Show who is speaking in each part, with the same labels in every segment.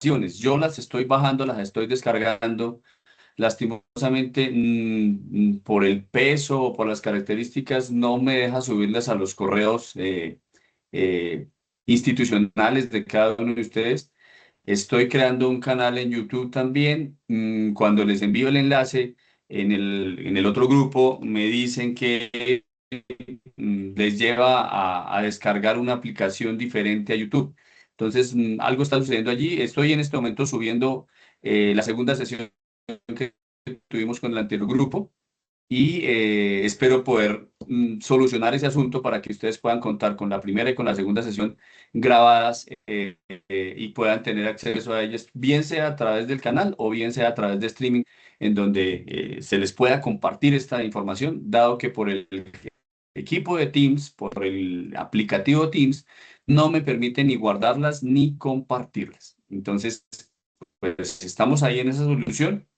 Speaker 1: Yo las estoy bajando, las estoy descargando. Lastimosamente, por el peso o por las características, no me deja subirlas a los correos eh, institucionales de cada uno de ustedes. Estoy creando un canal en YouTube también. Cuando les envío el enlace en el otro grupo, me dicen que les lleva a descargar una aplicación diferente a YouTube. Entonces, algo está sucediendo allí. Estoy en este momento subiendo la segunda sesión que tuvimos con el anterior grupo y espero poder solucionar ese asunto para que ustedes puedan contar con la primera y con la segunda sesión grabadas y puedan tener acceso a ellas, bien sea a través del canal o bien sea a través de streaming, en donde se les pueda compartir esta información, dado que por el equipo de Teams, por el aplicativo Teams, no me permite ni guardarlas ni compartirlas. Entonces, pues estamos ahí en esa solución.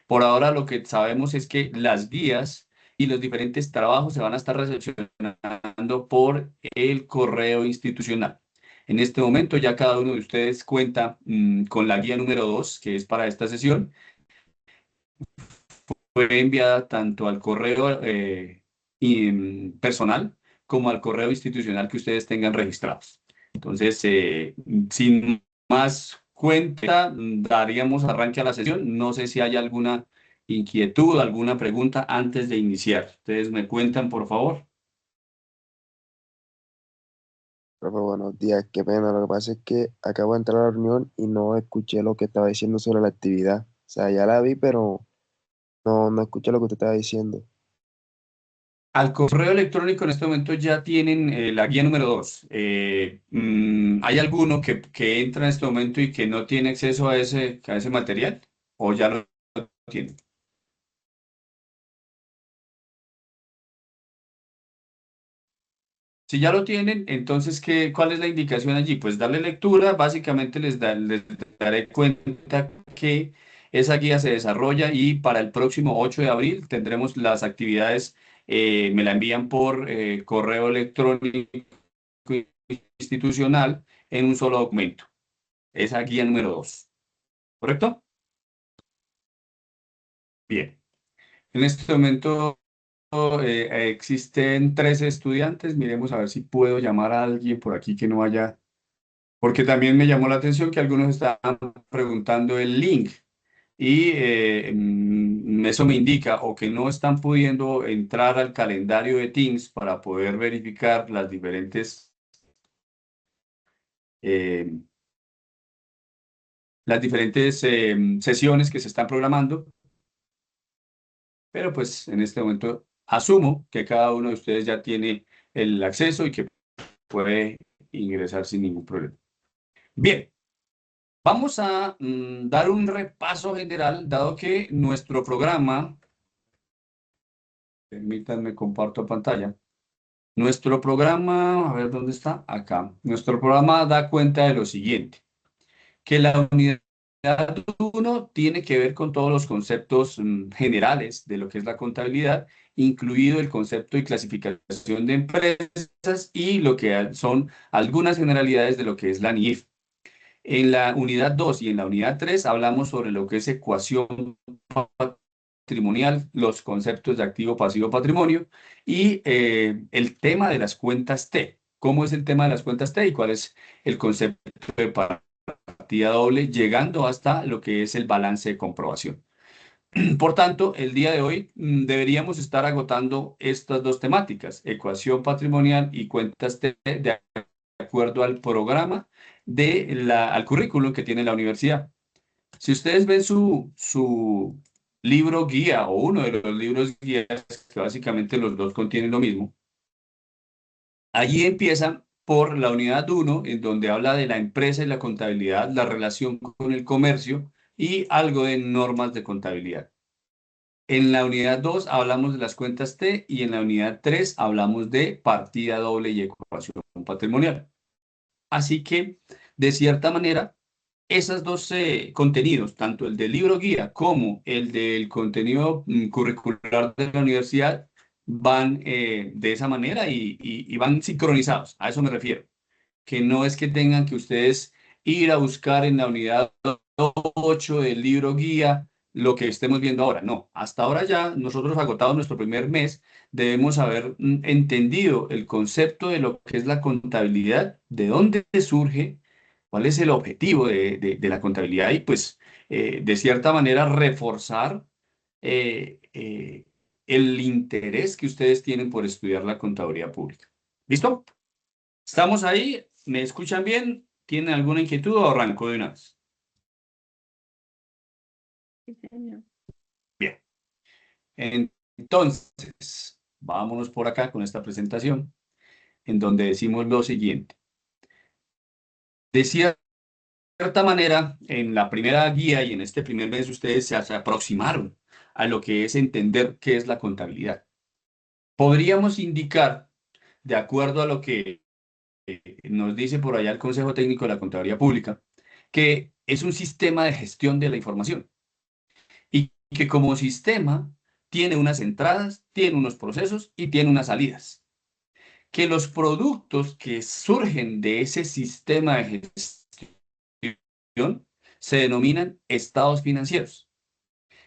Speaker 1: Por ahora lo que sabemos es que las guías y los diferentes trabajos se van a estar recepcionando por el correo institucional. En este momento ya cada uno de ustedes cuenta con la guía número 2, que es para esta sesión. Fue enviada tanto al correo personal como al correo institucional que ustedes tengan registrados. Entonces, sin más cuenta, daríamos arranque a la sesión. No sé si hay alguna inquietud, alguna pregunta antes de iniciar. Ustedes me cuentan, por favor.
Speaker 2: Profe, buenos días, qué pena. Lo que pasa es que acabo de entrar a la reunión y no escuché lo que estaba diciendo sobre la actividad. O sea, ya la vi, pero no escuché lo que usted estaba diciendo.
Speaker 1: Al correo electrónico en este momento ya tienen la guía número 2. ¿Hay alguno que entra en este momento y que no tiene acceso a ese material? ¿O ya lo tiene? Si ya lo tienen, entonces, ¿cuál es la indicación allí? Pues darle lectura. Básicamente les daré cuenta que esa guía se desarrolla y para el próximo 8 de abril tendremos las actividades. Me la envían por correo electrónico institucional en un solo documento. Esa guía número 2. ¿Correcto? Bien. En este momento existen 13 estudiantes. Miremos a ver si puedo llamar a alguien por aquí que no haya, porque también me llamó la atención que algunos estaban preguntando el link y eso me indica o que no están pudiendo entrar al calendario de Teams para poder verificar eh, las diferentes sesiones que se están programando. Pero pues en este momento asumo que cada uno de ustedes ya tiene el acceso y que puede ingresar sin ningún problema. Bien, vamos a dar un repaso general, dado que nuestro programa, permítanme comparto pantalla, nuestro programa, a ver dónde está, acá, nuestro programa da cuenta de lo siguiente, que la unidad uno tiene que ver con todos los conceptos generales de lo que es la contabilidad, incluido el concepto y clasificación de empresas y lo que son algunas generalidades de lo que es la NIF. En la unidad 2 y en la unidad 3 hablamos sobre lo que es ecuación patrimonial, los conceptos de activo, pasivo, patrimonio y el tema de las cuentas T. ¿Cómo es el tema de las cuentas T y cuál es el concepto de partida doble, llegando hasta lo que es el balance de comprobación? Por tanto, el día de hoy deberíamos estar agotando estas dos temáticas, ecuación patrimonial y cuentas T, de acuerdo al programa al currículum que tiene la universidad. Si ustedes ven su libro guía o uno de los libros guías, que básicamente los dos contienen lo mismo, allí empiezan por la unidad uno, en donde habla de la empresa y la contabilidad, la relación con el comercio y algo de normas de contabilidad. En la unidad 2 hablamos de las cuentas T y en la unidad 3 hablamos de partida doble y ecuación patrimonial. Así que, de cierta manera, esos dos contenidos, tanto el del libro guía como el del contenido curricular de la universidad, van de esa manera y van sincronizados. A eso me refiero. Que no es que tengan que ustedes ir a buscar en la unidad 8 del libro guía lo que estemos viendo ahora. No, hasta ahora ya nosotros agotado nuestro primer mes, debemos haber entendido el concepto de lo que es la contabilidad, de dónde surge, cuál es el objetivo de la contabilidad y pues de cierta manera reforzar eh, eh, el interés que ustedes tienen por estudiar la contaduría pública. ¿Listo? ¿Estamos ahí? ¿Me escuchan bien? ¿Tienen alguna inquietud o arranco de una vez?
Speaker 3: Sí, señor.
Speaker 1: Bien. Entonces, vámonos por acá con esta presentación en donde decimos lo siguiente. De cierta manera, en la primera guía y en este primer mes ustedes se aproximaron a lo que es entender qué es la contabilidad. Podríamos indicar, de acuerdo a lo que nos dice por allá el Consejo Técnico de la Contaduría Pública, que es un sistema de gestión de la información y que como sistema tiene unas entradas, tiene unos procesos y tiene unas salidas. Que los productos que surgen de ese sistema de gestión se denominan estados financieros.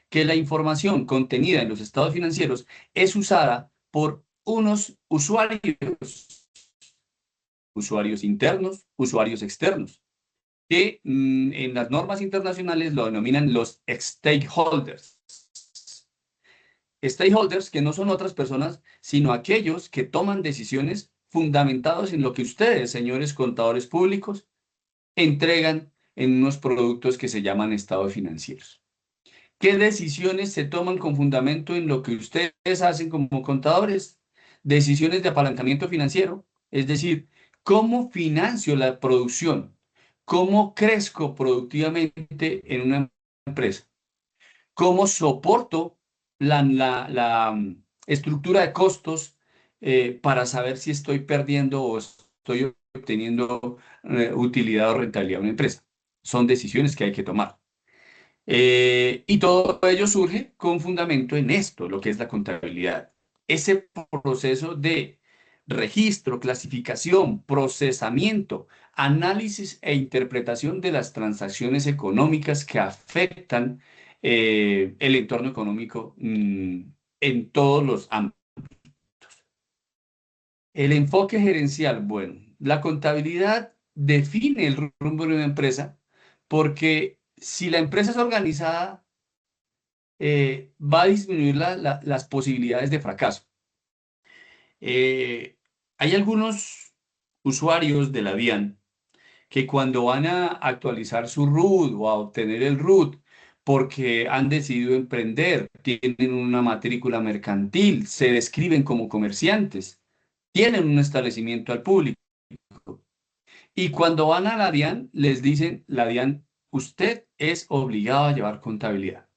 Speaker 1: Que la información contenida en los estados financieros es usada por unos usuarios internos, usuarios externos, que en las normas internacionales lo denominan los stakeholders. Stakeholders que no son otras personas, sino aquellos que toman decisiones fundamentados en lo que ustedes, señores contadores públicos, entregan en unos productos que se llaman estados financieros. ¿Qué decisiones se toman con fundamento en lo que ustedes hacen como contadores? Decisiones de apalancamiento financiero, es decir, ¿cómo financio la producción? ¿Cómo crezco productivamente en una empresa? ¿Cómo soporto la estructura de costos para saber si estoy perdiendo o estoy obteniendo utilidad o rentabilidad de una empresa? Son decisiones que hay que tomar. Y todo ello surge con fundamento en esto, lo que es la contabilidad. Ese proceso de registro, clasificación, procesamiento, análisis e interpretación de las transacciones económicas que afectan el entorno económico en todos los ámbitos. El enfoque gerencial, bueno, la contabilidad define el rumbo de una empresa porque si la empresa es organizada, va a disminuir las posibilidades de fracaso. Hay algunos usuarios de la DIAN que cuando van a actualizar su RUT o a obtener el RUT, porque han decidido emprender, tienen una matrícula mercantil, se describen como comerciantes, tienen un establecimiento al público. Y cuando van a la DIAN, les dicen, la DIAN, usted es obligado a llevar contabilidad.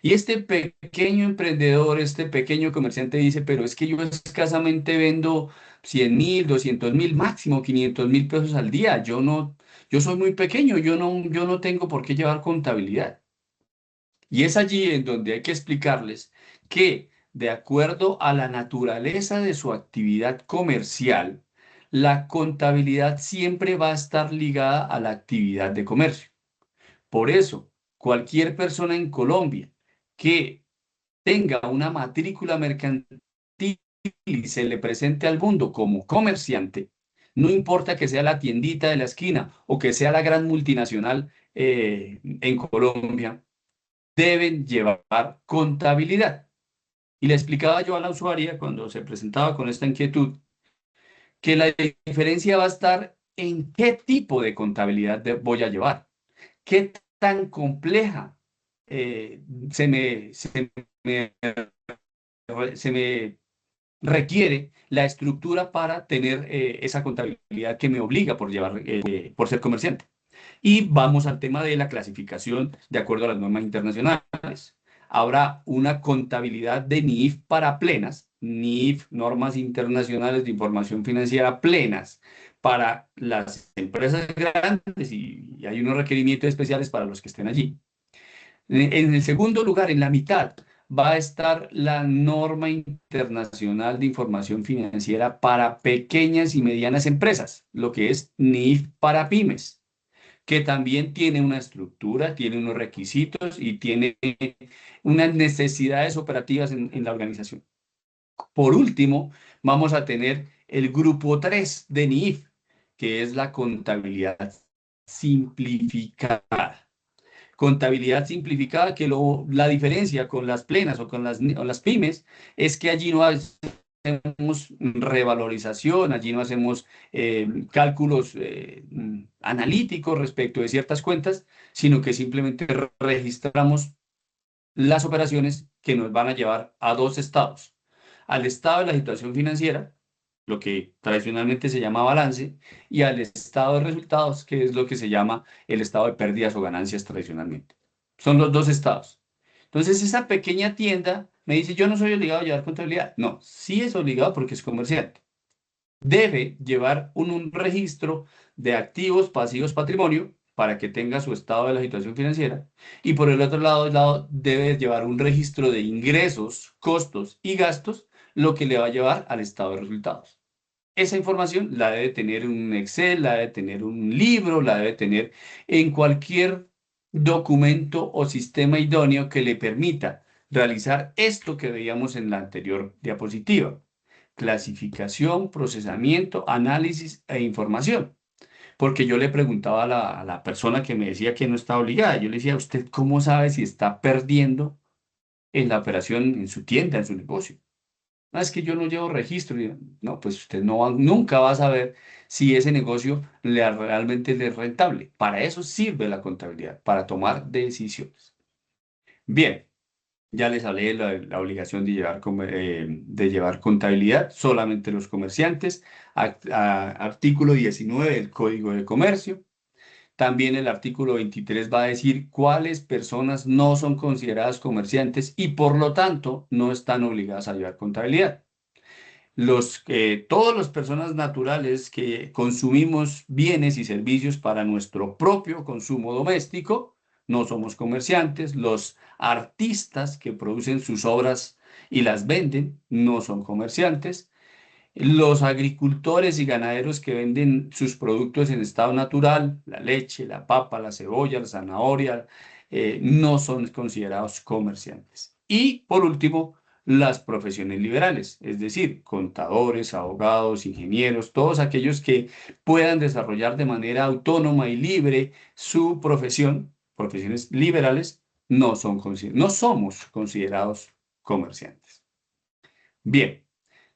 Speaker 1: Y este pequeño emprendedor, este pequeño comerciante dice, pero es que yo escasamente vendo 100.000, 200.000, máximo 500.000 pesos al día. Yo soy muy pequeño, yo no tengo por qué llevar contabilidad. Y es allí en donde hay que explicarles que, de acuerdo a la naturaleza de su actividad comercial, la contabilidad siempre va a estar ligada a la actividad de comercio. Por eso, cualquier persona en Colombia que tenga una matrícula mercantil y se le presente al mundo como comerciante, no importa que sea la tiendita de la esquina o que sea la gran multinacional en Colombia, deben llevar contabilidad. Y le explicaba yo a la usuaria cuando se presentaba con esta inquietud que la diferencia va a estar en qué tipo de contabilidad voy a llevar, qué tan compleja eh, se me requiere la estructura para tener esa contabilidad que me obliga por llevar, por ser comerciante. Y vamos al tema de la clasificación de acuerdo a las normas internacionales. Habrá una contabilidad de NIF para plenas, NIF, normas internacionales de información financiera plenas para las empresas grandes y hay unos requerimientos especiales para los que estén allí. En el segundo lugar, en la mitad, va a estar la norma internacional de información financiera para pequeñas y medianas empresas, lo que es NIF para pymes. que también tiene una estructura, tiene unos requisitos y tiene unas necesidades operativas en la organización. Por último, vamos a tener el grupo 3 de NIF, que es la contabilidad simplificada. Contabilidad simplificada, que la diferencia con las plenas o las pymes es que allí no hacemos revalorización, allí no hacemos cálculos analíticos respecto de ciertas cuentas, sino que simplemente registramos las operaciones que nos van a llevar a dos estados: al estado de la situación financiera, lo que tradicionalmente se llama balance, y al estado de resultados, que es lo que se llama el estado de pérdidas o ganancias tradicionalmente. Son los dos estados. Entonces, esa pequeña tienda me dice, yo no soy obligado a llevar contabilidad. No, sí es obligado porque es comerciante. Debe llevar un registro de activos, pasivos, patrimonio, para que tenga su estado de la situación financiera. Y por el otro lado, debe llevar un registro de ingresos, costos y gastos, lo que le va a llevar al estado de resultados. Esa información la debe tener en un Excel, la debe tener en un libro, la debe tener en cualquier documento o sistema idóneo que le permita realizar esto que veíamos en la anterior diapositiva: clasificación, procesamiento, análisis e información. Porque yo le preguntaba a la persona que me decía que no estaba obligada, yo le decía, ¿usted cómo sabe si está perdiendo en la operación, en su tienda, en su negocio? No, es que yo no llevo registro. Y yo, no, pues usted nunca va a saber si ese negocio realmente le es rentable. Para eso sirve la contabilidad, para tomar decisiones. Bien. Ya les hablé de la obligación de llevar contabilidad, solamente los comerciantes. Artículo 19 del Código de Comercio. También el artículo 23 va a decir cuáles personas no son consideradas comerciantes y por lo tanto no están obligadas a llevar contabilidad. Todas las personas naturales que consumimos bienes y servicios para nuestro propio consumo doméstico, no somos comerciantes. Los artistas que producen sus obras y las venden, no son comerciantes. Los agricultores y ganaderos que venden sus productos en estado natural, la leche, la papa, la cebolla, la zanahoria, no son considerados comerciantes. Y por último, las profesiones liberales, es decir, contadores, abogados, ingenieros, todos aquellos que puedan desarrollar de manera autónoma y libre su profesión, profesiones liberales, no somos considerados comerciantes. Bien.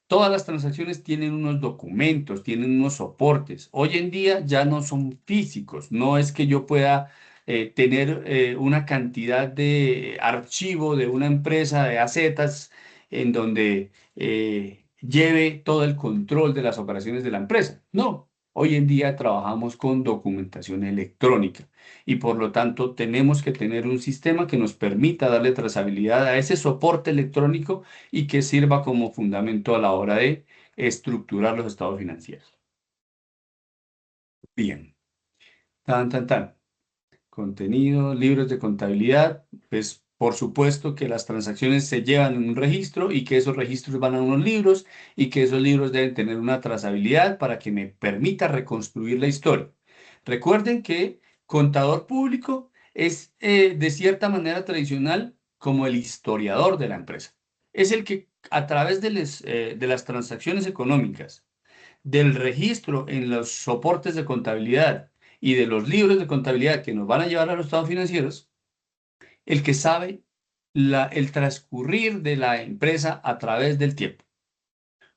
Speaker 1: Todas las transacciones tienen unos documentos, tienen unos soportes. Hoy en día ya no son físicos. No es que yo pueda tener una cantidad de archivo de una empresa de asetas en donde lleve todo el control de las operaciones de la empresa. No. Hoy en día trabajamos con documentación electrónica y por lo tanto tenemos que tener un sistema que nos permita darle trazabilidad a ese soporte electrónico y que sirva como fundamento a la hora de estructurar los estados financieros. Bien, tan, tan, tan. Contenido, libros de contabilidad, pues por supuesto que las transacciones se llevan en un registro y que esos registros van a unos libros y que esos libros deben tener una trazabilidad para que me permita reconstruir la historia. Recuerden que contador público es de cierta manera tradicional como el historiador de la empresa. Es el que a través de las transacciones económicas, del registro en los soportes de contabilidad y de los libros de contabilidad que nos van a llevar a los estados financieros, el que sabe el transcurrir de la empresa a través del tiempo: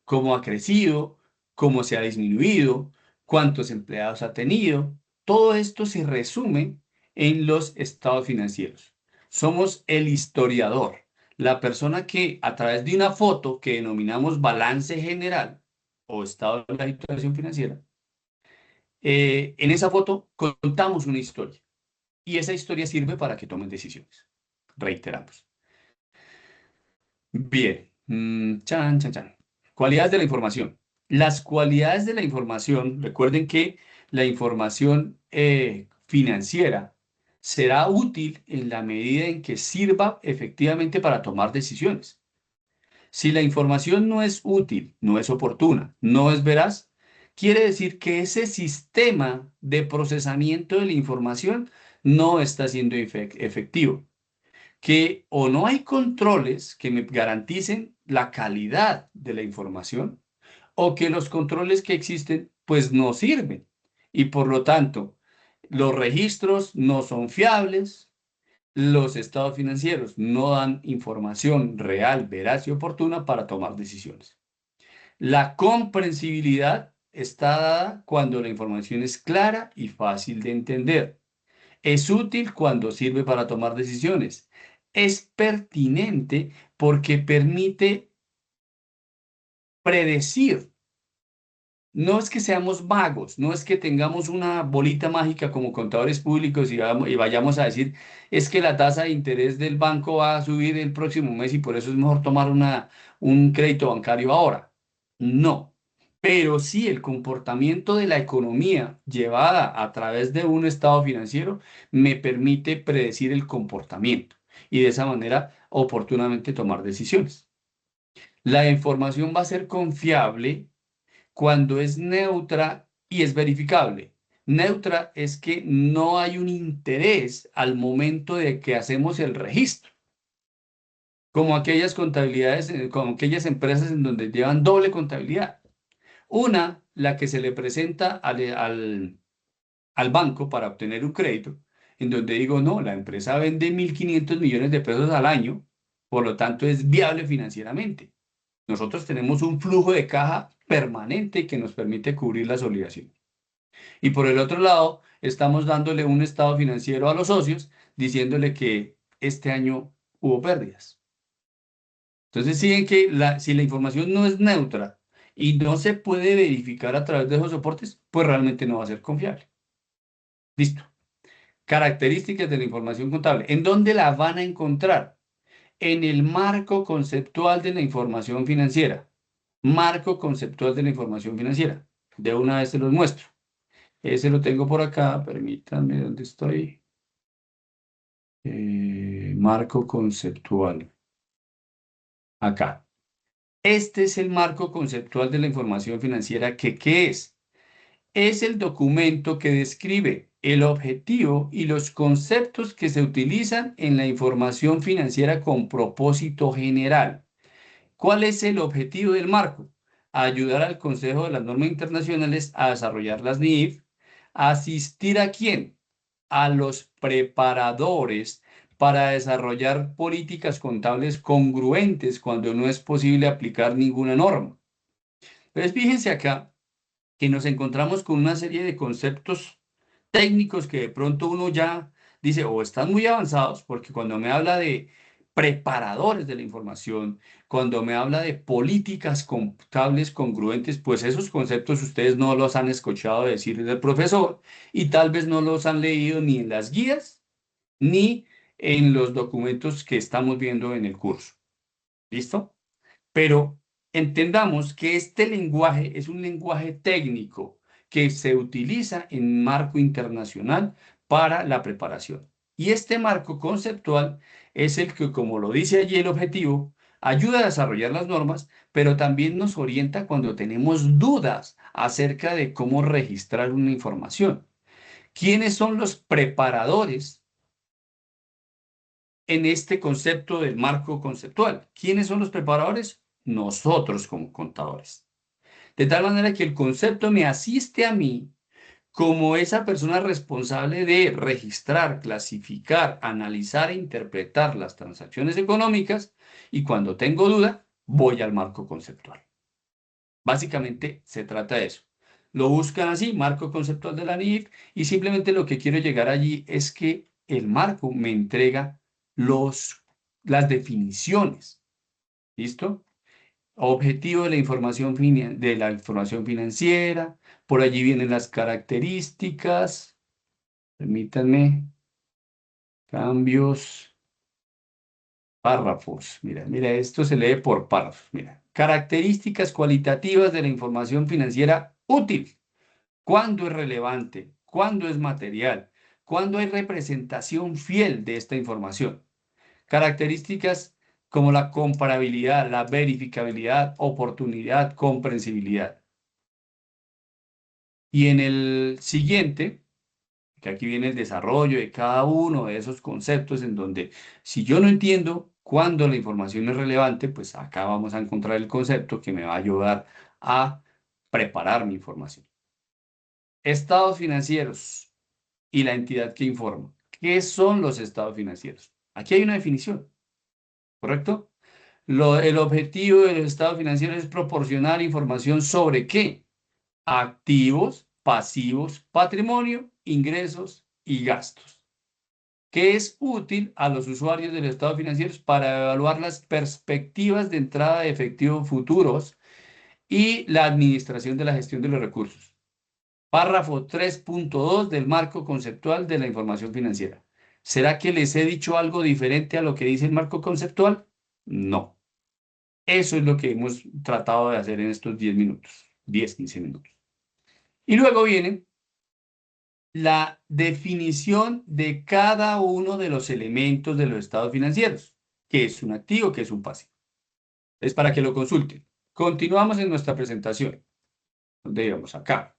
Speaker 1: cómo ha crecido, cómo se ha disminuido, cuántos empleados ha tenido. Todo esto se resume en los estados financieros. Somos el historiador, la persona que a través de una foto que denominamos balance general o estado de la situación financiera, en esa foto contamos una historia y esa historia sirve para que tomen decisiones. Reiteramos. Bien. Chan, chan, chan. Cualidades de la información. Las cualidades de la información, recuerden que la información financiera será útil en la medida en que sirva efectivamente para tomar decisiones. Si la información no es útil, no es oportuna, no es veraz, quiere decir que ese sistema de procesamiento de la información no está siendo efectivo, que o no hay controles que me garanticen la calidad de la información, o que los controles que existen pues no sirven. Y por lo tanto, los registros no son fiables, los estados financieros no dan información real, veraz y oportuna para tomar decisiones. La comprensibilidad está dada cuando la información es clara y fácil de entender. Es útil cuando sirve para tomar decisiones. Es pertinente porque permite predecir. No es que seamos vagos, no es que tengamos una bolita mágica como contadores públicos y vayamos a decir, es que la tasa de interés del banco va a subir el próximo mes y por eso es mejor tomar un crédito bancario ahora. No, pero sí el comportamiento de la economía llevada a través de un estado financiero me permite predecir el comportamiento y de esa manera oportunamente tomar decisiones. La información va a ser confiable cuando es neutra y es verificable. Neutra es que no hay un interés al momento de que hacemos el registro, como aquellas contabilidades, como aquellas empresas en donde llevan doble contabilidad. Una, la que se le presenta al banco para obtener un crédito, en donde digo, no, la empresa vende 1.500 millones de pesos al año, por lo tanto es viable financieramente. Nosotros tenemos un flujo de caja permanente que nos permite cubrir las obligaciones. Y por el otro lado, estamos dándole un estado financiero a los socios, diciéndole que este año hubo pérdidas. Entonces, siguen que si la información no es neutra y no se puede verificar a través de esos soportes, pues realmente no va a ser confiable. Listo. Características de la información contable. ¿En dónde la van a encontrar? En el marco conceptual de la información financiera. Marco conceptual de la información financiera. De una vez se los muestro. Ese lo tengo por acá. Permítanme, ¿dónde estoy? Marco conceptual. Acá. Este es el marco conceptual de la información financiera que, ¿qué es? Es el documento que describe el objetivo y los conceptos que se utilizan en la información financiera con propósito general. ¿Cuál es el objetivo del marco? Ayudar al Consejo de las Normas Internacionales a desarrollar las NIF, asistir a quién, a los preparadores para desarrollar políticas contables congruentes cuando no es posible aplicar ninguna norma. Entonces, fíjense acá que nos encontramos con una serie de conceptos técnicos que de pronto uno ya dice, o están muy avanzados, porque cuando me habla de preparadores de la información, cuando me habla de políticas contables congruentes, pues esos conceptos ustedes no los han escuchado decir del profesor y tal vez no los han leído ni en las guías ni en los documentos que estamos viendo en el curso. ¿Listo? Pero entendamos que este lenguaje es un lenguaje técnico que se utiliza en marco internacional para la preparación. Y este marco conceptual es el que, como lo dice allí el objetivo, ayuda a desarrollar las normas, pero también nos orienta cuando tenemos dudas acerca de cómo registrar una información. ¿Quiénes son los preparadores en este concepto del marco conceptual? ¿Quiénes son los preparadores? Nosotros como contadores. De tal manera que el concepto me asiste a mí como esa persona responsable de registrar, clasificar, analizar e interpretar las transacciones económicas y cuando tengo duda, voy al marco conceptual. Básicamente se trata de eso. Lo buscan así, marco conceptual de la NIF, y simplemente lo que quiero llegar allí es que el marco me entrega las definiciones. ¿Listo? Objetivo de la información financiera. Por allí vienen las características. Permítanme. Cambios. Párrafos. Mira, mira, esto se lee por párrafos. Mira. Características cualitativas de la información financiera útil. ¿Cuándo es relevante? ¿Cuándo es material? ¿Cuándo hay representación fiel de esta información? Características como la comparabilidad, la verificabilidad, oportunidad, comprensibilidad. Y en el siguiente, que aquí viene el desarrollo de cada uno de esos conceptos en donde si yo no entiendo cuándo la información es relevante, pues acá vamos a encontrar el concepto que me va a ayudar a preparar mi información. Estados financieros y la entidad que informa. ¿Qué son los estados financieros? Aquí hay una definición, ¿correcto? El objetivo del estado financiero es proporcionar información sobre qué: activos, pasivos, patrimonio, ingresos y gastos, que es útil a los usuarios del estado financiero para evaluar las perspectivas de entrada de efectivo futuros y la administración de la gestión de los recursos. Párrafo 3.2 del marco conceptual de la información financiera. ¿Será que les he dicho algo diferente a lo que dice el marco conceptual? No. Eso es lo que hemos tratado de hacer en estos 10 minutos, 10, 15 minutos. Y luego viene la definición de cada uno de los elementos de los estados financieros, que es un activo, que es un pasivo. Es para que lo consulten. Continuamos en nuestra presentación. ¿Dónde íbamos? Acá.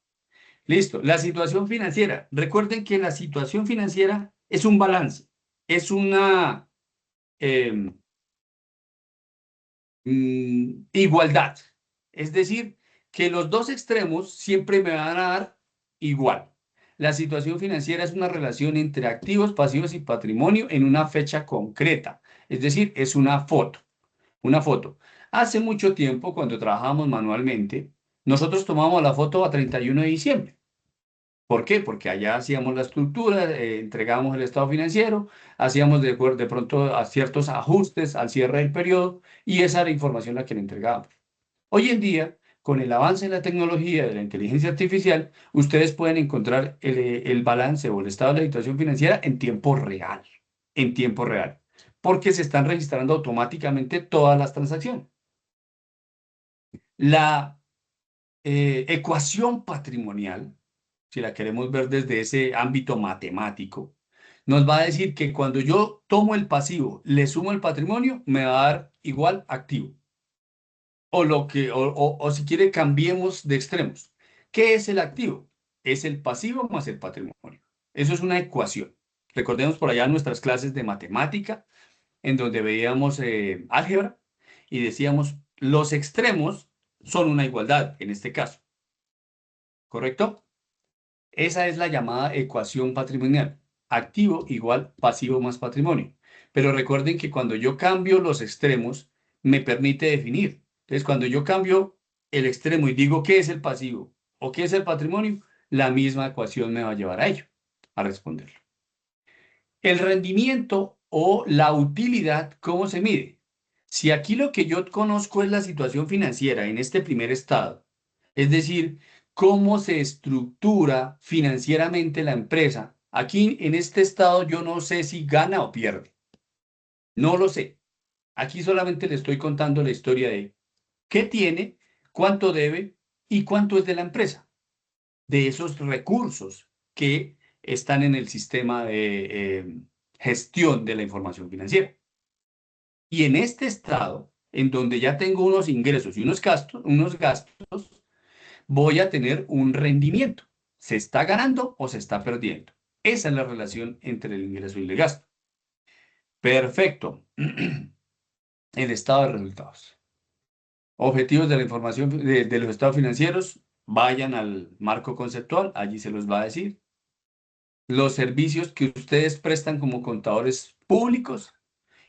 Speaker 1: Listo. La situación financiera. Recuerden que la situación financiera es un balance, es una eh, igualdad. Es decir, que los dos extremos siempre me van a dar igual. La situación financiera es una relación entre activos, pasivos y patrimonio en una fecha concreta. Es decir, es una foto. Una foto. Hace mucho tiempo, cuando trabajábamos manualmente, nosotros tomamos la foto a 31 de diciembre. ¿Por qué? Porque allá hacíamos la estructura, entregábamos el estado financiero, hacíamos de pronto ciertos ajustes al cierre del periodo y esa era la información la que le entregábamos. Hoy en día, con el avance de la tecnología de la inteligencia artificial, ustedes pueden encontrar el balance o el estado de la situación financiera en tiempo real, porque se están registrando automáticamente todas las transacciones. La ecuación patrimonial, si la queremos ver desde ese ámbito matemático, nos va a decir que cuando yo tomo el pasivo, le sumo el patrimonio, me va a dar igual activo. O si quiere, cambiemos de extremos. ¿Qué es el activo? Es el pasivo más el patrimonio. Eso es una ecuación. Recordemos por allá nuestras clases de matemática, en donde veíamos álgebra y decíamos, los extremos son una igualdad, en este caso, ¿correcto? Esa es la llamada ecuación patrimonial. Activo igual pasivo más patrimonio. Pero recuerden que cuando yo cambio los extremos, me permite definir. Entonces, cuando yo cambio el extremo y digo qué es el pasivo o qué es el patrimonio, la misma ecuación me va a llevar a ello, a responderlo. El rendimiento o la utilidad, ¿cómo se mide? Si aquí lo que yo conozco es la situación financiera en este primer estado, es decir, cómo se estructura financieramente la empresa, aquí en este estado yo no sé si gana o pierde, no lo sé. Aquí solamente le estoy contando la historia de qué tiene, cuánto debe y cuánto es de la empresa, de esos recursos que están en el sistema de gestión de la información financiera. Y en este estado, en donde ya tengo unos ingresos y unos gastos, voy a tener un rendimiento. ¿Se está ganando o se está perdiendo? Esa es la relación entre el ingreso y el gasto. Perfecto. El estado de resultados. Objetivos de la información de los estados financieros. Vayan al marco conceptual, allí se los va a decir. Los servicios que ustedes prestan como contadores públicos,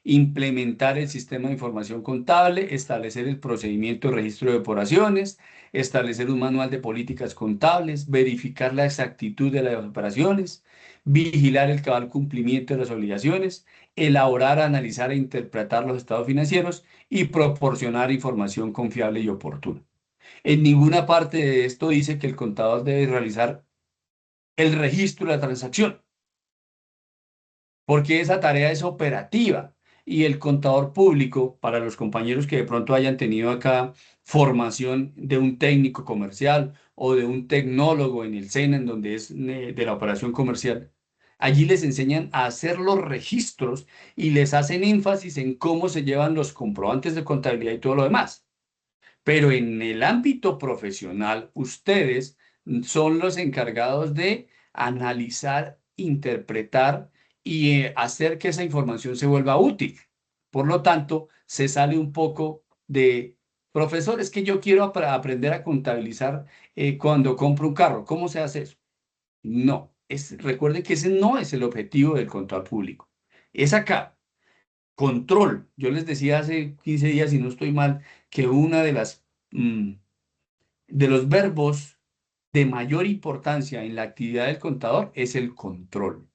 Speaker 1: implementar el sistema de información contable, establecer el procedimiento de registro de operaciones, establecer un manual de políticas contables, verificar la exactitud de las operaciones, vigilar el cabal cumplimiento de las obligaciones, elaborar, analizar e interpretar los estados financieros y proporcionar información confiable y oportuna. En ninguna parte de esto dice que el contador debe realizar el registro de la transacción, porque esa tarea es operativa y el contador público, para los compañeros que de pronto hayan tenido acá formación de un técnico comercial o de un tecnólogo en el SENA, en donde es de la operación comercial, allí les enseñan a hacer los registros y les hacen énfasis en cómo se llevan los comprobantes de contabilidad y todo lo demás. Pero en el ámbito profesional, ustedes son los encargados de analizar, interpretar y hacer que esa información se vuelva útil. Por lo tanto, se sale un poco de, profesor, es que yo quiero aprender a contabilizar cuando compro un carro. ¿Cómo se hace eso? No, recuerden que ese no es el objetivo del control público. Es acá, control. Yo les decía hace 15 días, si no estoy mal, que una de de los verbos de mayor importancia en la actividad del contador es el control.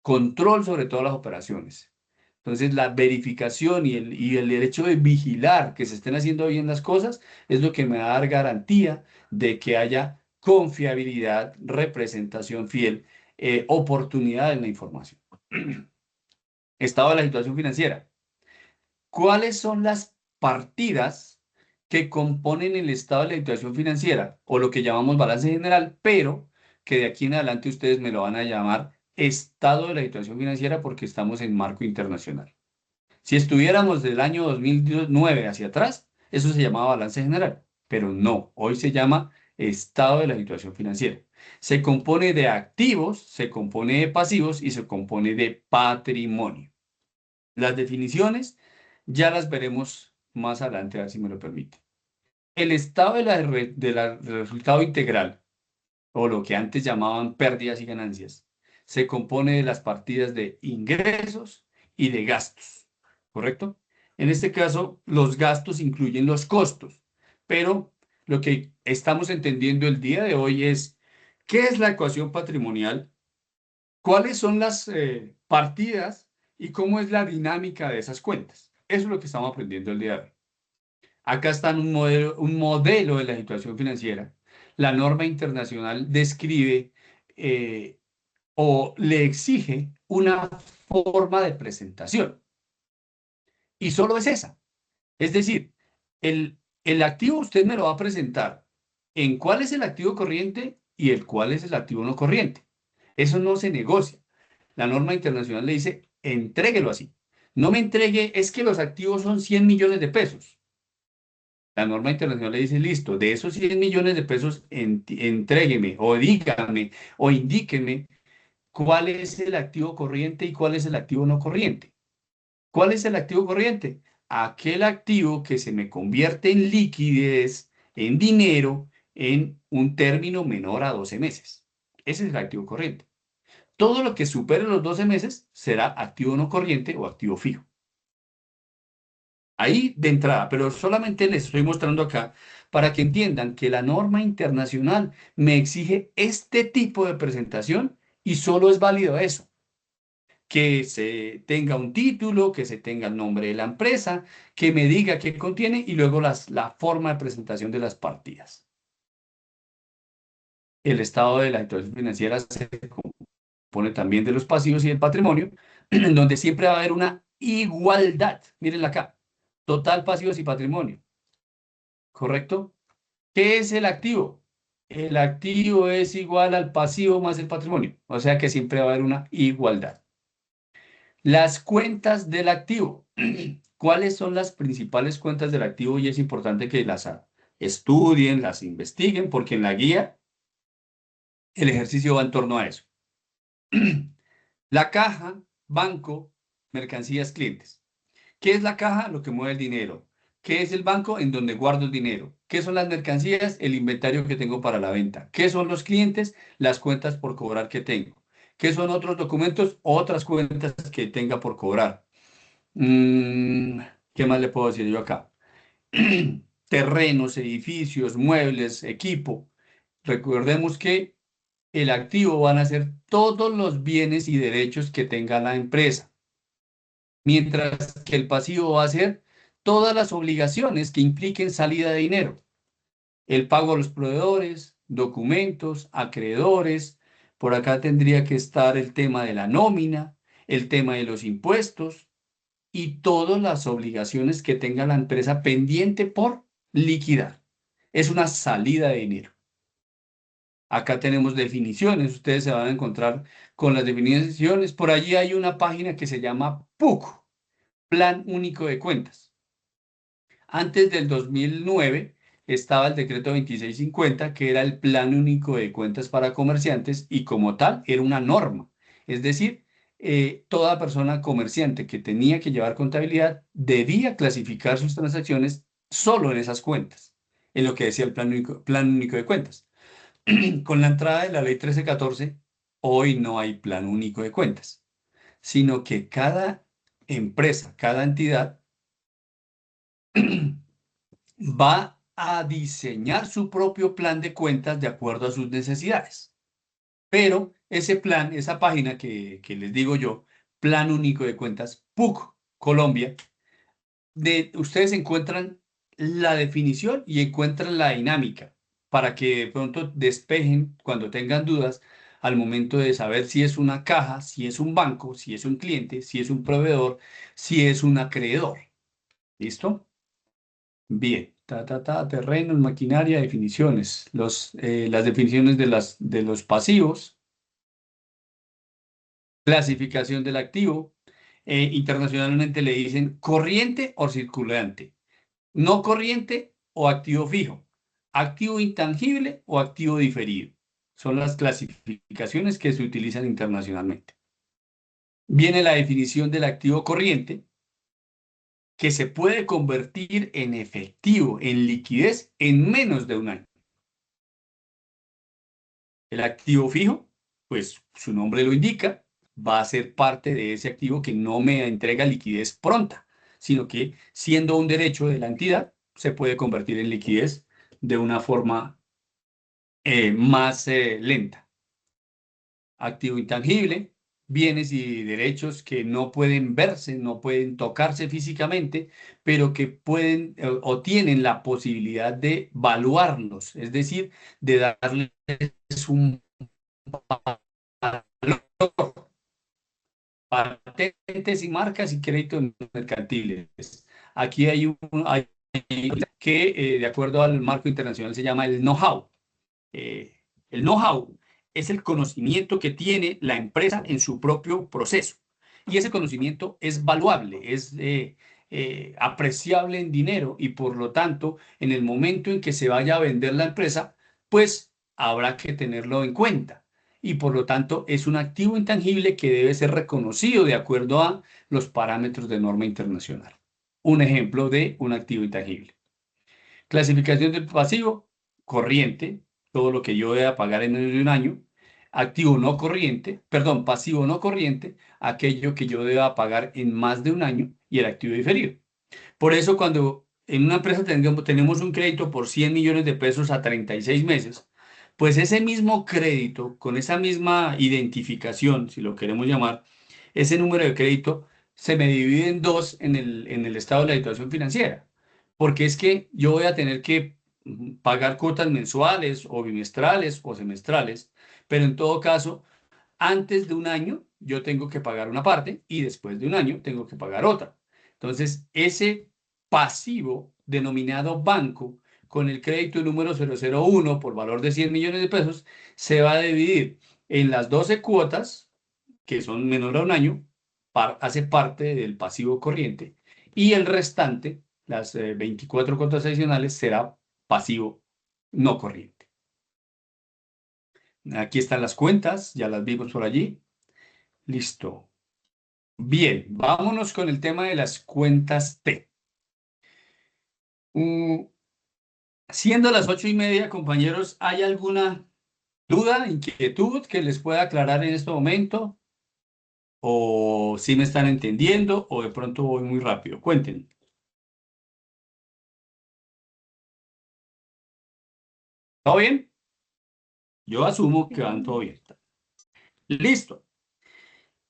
Speaker 1: Control sobre todas las operaciones. Entonces, la verificación y el derecho de vigilar que se estén haciendo bien las cosas es lo que me va a dar garantía de que haya confiabilidad, representación fiel, oportunidad en la información. Estado de la situación financiera. ¿Cuáles son las partidas que componen el estado de la situación financiera o lo que llamamos balance general, pero que de aquí en adelante ustedes me lo van a llamar estado de la situación financiera porque estamos en marco internacional? Si estuviéramos del año 2009 hacia atrás, eso se llamaba balance general, pero no, hoy se llama estado de la situación financiera. Se compone de activos, se compone de pasivos y se compone de patrimonio. Las definiciones ya las veremos más adelante, a ver si me lo permite. El estado del resultado integral, o lo que antes llamaban pérdidas y ganancias, se compone de las partidas de ingresos y de gastos, ¿correcto? En este caso, los gastos incluyen los costos, pero lo que estamos entendiendo el día de hoy es, ¿qué es la ecuación patrimonial? ¿Cuáles son las partidas y cómo es la dinámica de esas cuentas? Eso es lo que estamos aprendiendo el día de hoy. Acá está un modelo de la situación financiera. La norma internacional describe o le exige una forma de presentación. Y solo es esa. Es decir, el activo usted me lo va a presentar en cuál es el activo corriente y el cuál es el activo no corriente. Eso no se negocia. La norma internacional le dice, entréguelo así. No me entregue, es que los activos son 100 millones de pesos. La norma internacional le dice, listo, de esos 100 millones de pesos, entrégueme o dígame o indíqueme cuál es el activo corriente y cuál es el activo no corriente. ¿Cuál es el activo corriente? Aquel activo que se me convierte en liquidez, en dinero, en un término menor a 12 meses. Ese es el activo corriente. Todo lo que supere los 12 meses será activo no corriente o activo fijo. Ahí de entrada, pero solamente les estoy mostrando acá para que entiendan que la norma internacional me exige este tipo de presentación y solo es válido eso, que se tenga un título, que se tenga el nombre de la empresa, que me diga qué contiene y luego la forma de presentación de las partidas. El estado de la situación financiera se compone también de los pasivos y del patrimonio, en donde siempre va a haber una igualdad. Mírenla acá, total pasivos y patrimonio, ¿correcto? ¿Qué es el activo? El activo es igual al pasivo más el patrimonio, o sea que siempre va a haber una igualdad. Las cuentas del activo. ¿Cuáles son las principales cuentas del activo? Y es importante que las estudien, las investiguen, porque en la guía el ejercicio va en torno a eso. La caja, banco, mercancías, clientes. ¿Qué es la caja? Lo que mueve el dinero. ¿Qué es el banco? En donde guardo el dinero. ¿Qué son las mercancías? El inventario que tengo para la venta. ¿Qué son los clientes? Las cuentas por cobrar que tengo. ¿Qué son otros documentos? Otras cuentas que tenga por cobrar. Mm, ¿Qué más le puedo decir yo acá? Terrenos, edificios, muebles, equipo. Recordemos que el activo van a ser todos los bienes y derechos que tenga la empresa, mientras que el pasivo va a ser todas las obligaciones que impliquen salida de dinero. El pago a los proveedores, documentos, acreedores. Por acá tendría que estar el tema de la nómina, el tema de los impuestos y todas las obligaciones que tenga la empresa pendiente por liquidar. Es una salida de dinero. Acá tenemos definiciones, ustedes se van a encontrar con las definiciones. Por allí hay una página que se llama PUC, Plan Único de Cuentas. Antes del 2009, estaba el decreto 2650, que era el Plan Único de Cuentas para Comerciantes y como tal era una norma. Es decir, toda persona comerciante que tenía que llevar contabilidad debía clasificar sus transacciones solo en esas cuentas, en lo que decía el Plan Único de Cuentas. Con la entrada de la ley 1314, hoy no hay Plan Único de Cuentas, sino que cada empresa, cada entidad va a diseñar su propio plan de cuentas de acuerdo a sus necesidades. Pero ese plan, esa página que les digo yo, Plan Único de Cuentas, PUC Colombia, ustedes encuentran la definición y encuentran la dinámica para que de pronto despejen cuando tengan dudas al momento de saber si es una caja, si es un banco, si es un cliente, si es un proveedor, si es un acreedor. ¿Listo? Bien, terrenos, maquinaria, definiciones. Las definiciones de los pasivos, clasificación del activo. Internacionalmente le dicen corriente o circulante, no corriente o activo fijo, activo intangible o activo diferido. Son las clasificaciones que se utilizan internacionalmente. Viene la definición del activo corriente, que se puede convertir en efectivo, en liquidez, en menos de un año. El activo fijo, pues su nombre lo indica, va a ser parte de ese activo que no me entrega liquidez pronta, sino que siendo un derecho de la entidad, se puede convertir en liquidez de una forma más lenta. Activo intangible, bienes y derechos que no pueden verse, no pueden tocarse físicamente, pero que pueden o tienen la posibilidad de valuarlos, es decir, de darles un valor, patentes y marcas y créditos mercantiles. Aquí hay que, de acuerdo al marco internacional, se llama el know-how. El know-how es el conocimiento que tiene la empresa en su propio proceso. Y ese conocimiento es valuable, es apreciable en dinero y por lo tanto, en el momento en que se vaya a vender la empresa, pues habrá que tenerlo en cuenta. Y por lo tanto, es un activo intangible que debe ser reconocido de acuerdo a los parámetros de norma internacional. Un ejemplo de un activo intangible. Clasificación del pasivo, corriente, todo lo que yo voy a pagar en menos de un año. Activo no corriente, perdón, pasivo no corriente, aquello que yo deba pagar en más de un año y el activo diferido. Por eso cuando en una empresa tenemos un crédito por 100 millones de pesos a 36 meses, pues ese mismo crédito, con esa misma identificación, si lo queremos llamar, ese número de crédito se me divide en dos en el estado de la situación financiera. Porque es que yo voy a tener que pagar cuotas mensuales o bimestrales o semestrales, pero en todo caso, antes de un año yo tengo que pagar una parte y después de un año tengo que pagar otra. Entonces, ese pasivo denominado banco con el crédito número 001 por valor de 100 millones de pesos se va a dividir en las 12 cuotas, que son menor a un año, hace parte del pasivo corriente, y el restante, las 24 cuotas adicionales, será pasivo no corriente. Aquí están las cuentas, ya las vimos por allí. Listo. Bien, vámonos con el tema de las cuentas T. Mm, siendo las 8:30, compañeros, ¿hay alguna duda, inquietud que les pueda aclarar en este momento? ¿O si me están entendiendo? ¿O de pronto voy muy rápido? Cuéntenme. ¿Todo bien? Yo asumo que van todo bien. Listo.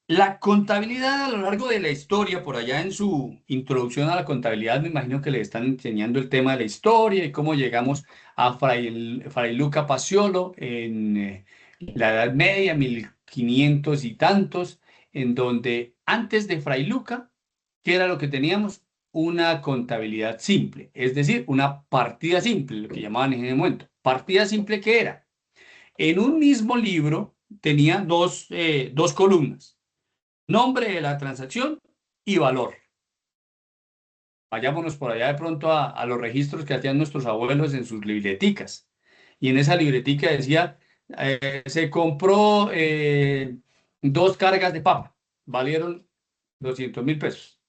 Speaker 1: La contabilidad a lo largo de la historia, por allá en su introducción a la contabilidad, me imagino que le están enseñando el tema de la historia y cómo llegamos a Fray Luca Paciolo en la Edad Media, 1500 y tantos, en donde antes de Fray Luca, ¿qué era lo que teníamos? Una contabilidad simple, es decir, una partida simple, lo que llamaban en ese momento. Partida simple, ¿qué era? En un mismo libro tenía dos columnas: nombre de la transacción y valor. Vayámonos por allá de pronto a los registros que hacían nuestros abuelos en sus libreticas. Y en esa libretica decía, se compró 2 cargas de papa, valieron 200.000 pesos.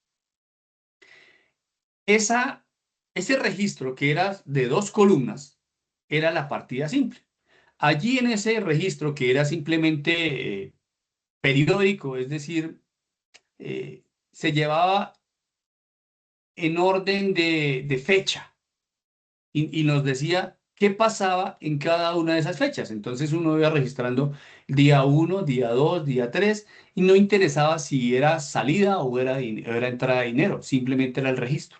Speaker 1: Ese registro que era de 2 columnas era la partida simple. Allí en ese registro que era simplemente periódico, es decir, se llevaba en orden de fecha y nos decía qué pasaba en cada una de esas fechas. Entonces uno iba registrando día 1, día 2, día 3 y no interesaba si era salida o era entrada de dinero, simplemente era el registro.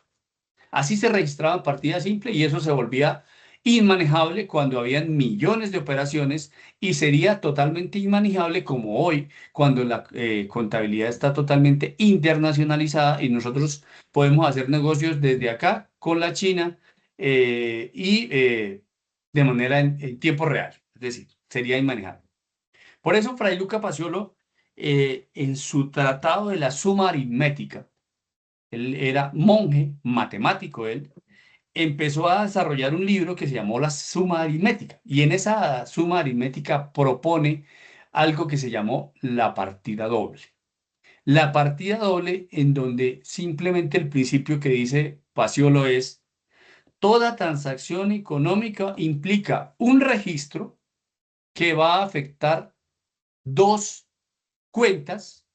Speaker 1: Así se registraba en partida simple y eso se volvía inmanejable cuando habían millones de operaciones y sería totalmente inmanejable como hoy, cuando la contabilidad está totalmente internacionalizada y nosotros podemos hacer negocios desde acá con la China y de manera en tiempo real. Es decir, sería inmanejable. Por eso, Fray Luca Paciolo, en su tratado de la suma aritmética, él era monje, matemático él, empezó a desarrollar un libro que se llamó La Suma Aritmética. Y en esa suma aritmética propone algo que se llamó la partida doble. La partida doble en donde simplemente el principio que dice Paciolo es, toda transacción económica implica un registro que va a afectar dos cuentas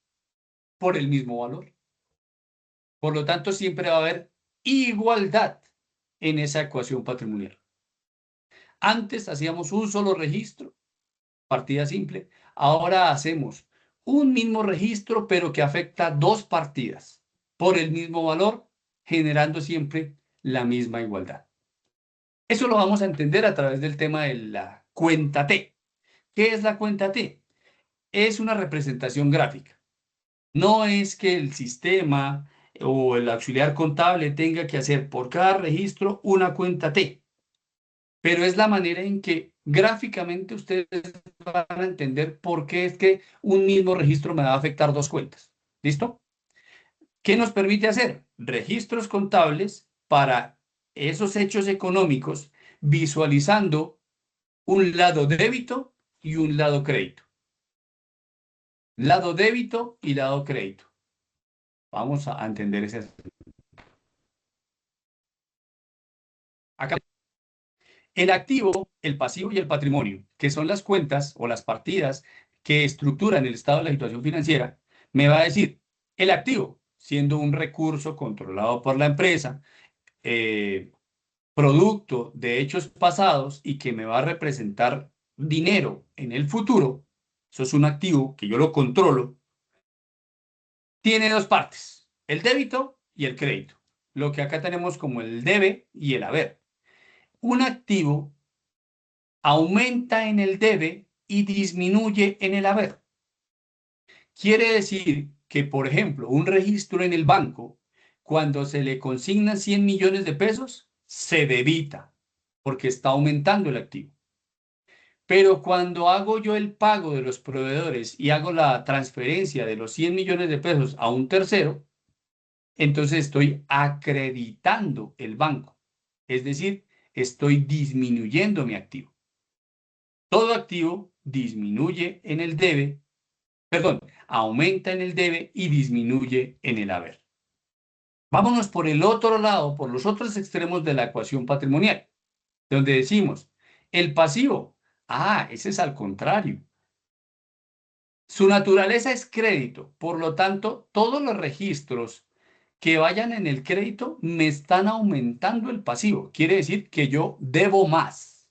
Speaker 1: por el mismo valor. Por lo tanto, siempre va a haber igualdad en esa ecuación patrimonial. Antes hacíamos un solo registro, partida simple. Ahora hacemos un mismo registro, pero que afecta dos partidas por el mismo valor, generando siempre la misma igualdad. Eso lo vamos a entender a través del tema de la cuenta T. ¿Qué es la cuenta T? Es una representación gráfica. No es que el sistema o el auxiliar contable tenga que hacer por cada registro una cuenta T, pero es la manera en que gráficamente ustedes van a entender por qué es que un mismo registro me va a afectar dos cuentas. ¿Listo? ¿Qué nos permite hacer? Registros contables para esos hechos económicos, visualizando un lado débito y un lado crédito. Lado débito y lado crédito. Vamos a entender ese. Acá el activo, el pasivo y el patrimonio, que son las cuentas o las partidas que estructuran el estado de la situación financiera, me va a decir el activo, siendo un recurso controlado por la empresa, eh, producto de hechos pasados y que me va a representar dinero en el futuro, eso es un activo que yo lo controlo, tiene dos partes, el débito y el crédito, lo que acá tenemos como el debe y el haber. Un activo aumenta en el debe y disminuye en el haber. Quiere decir que, por ejemplo, un registro en el banco, cuando se le consignan 100 millones de pesos, se debita porque está aumentando el activo. Pero cuando hago yo el pago de los proveedores y hago la transferencia de los 100 millones de pesos a un tercero, entonces estoy acreditando el banco. Es decir, estoy disminuyendo mi activo. Todo activo disminuye en el debe, perdón, aumenta en el debe y disminuye en el haber. Vámonos por el otro lado, por los otros extremos de la ecuación patrimonial, donde decimos, el pasivo, ese es al contrario. Su naturaleza es crédito, por lo tanto, todos los registros que vayan en el crédito me están aumentando el pasivo. Quiere decir que yo debo más.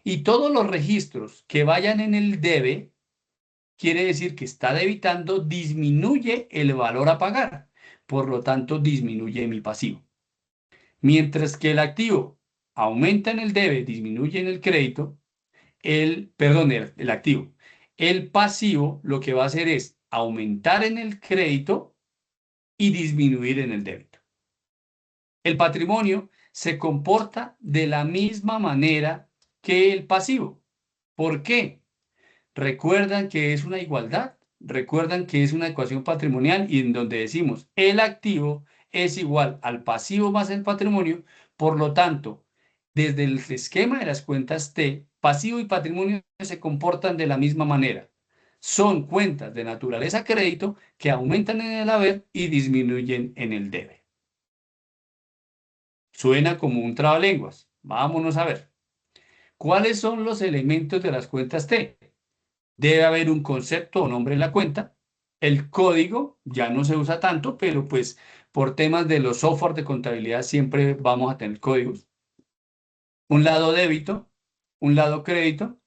Speaker 1: Y todos los registros que vayan en el debe quiere decir que está debitando, disminuye el valor a pagar. Por lo tanto, disminuye mi pasivo. Mientras que el activo aumenta en el debe, disminuye en el crédito, el activo. El pasivo lo que va a hacer es aumentar en el crédito y disminuir en el débito. El patrimonio se comporta de la misma manera que el pasivo. ¿Por qué? Recuerdan que es una igualdad, recuerdan que es una ecuación patrimonial y en donde decimos el activo es igual al pasivo más el patrimonio. Por lo tanto, desde el esquema de las cuentas T, pasivo y patrimonio se comportan de la misma manera. Son cuentas de naturaleza crédito que aumentan en el haber y disminuyen en el debe. Suena como un trabalenguas. Vámonos a ver. ¿Cuáles son los elementos de las cuentas T? Debe haber un concepto o nombre en la cuenta. El código ya no se usa tanto, pero pues por temas de los software de contabilidad siempre vamos a tener códigos. Un lado débito, un lado crédito,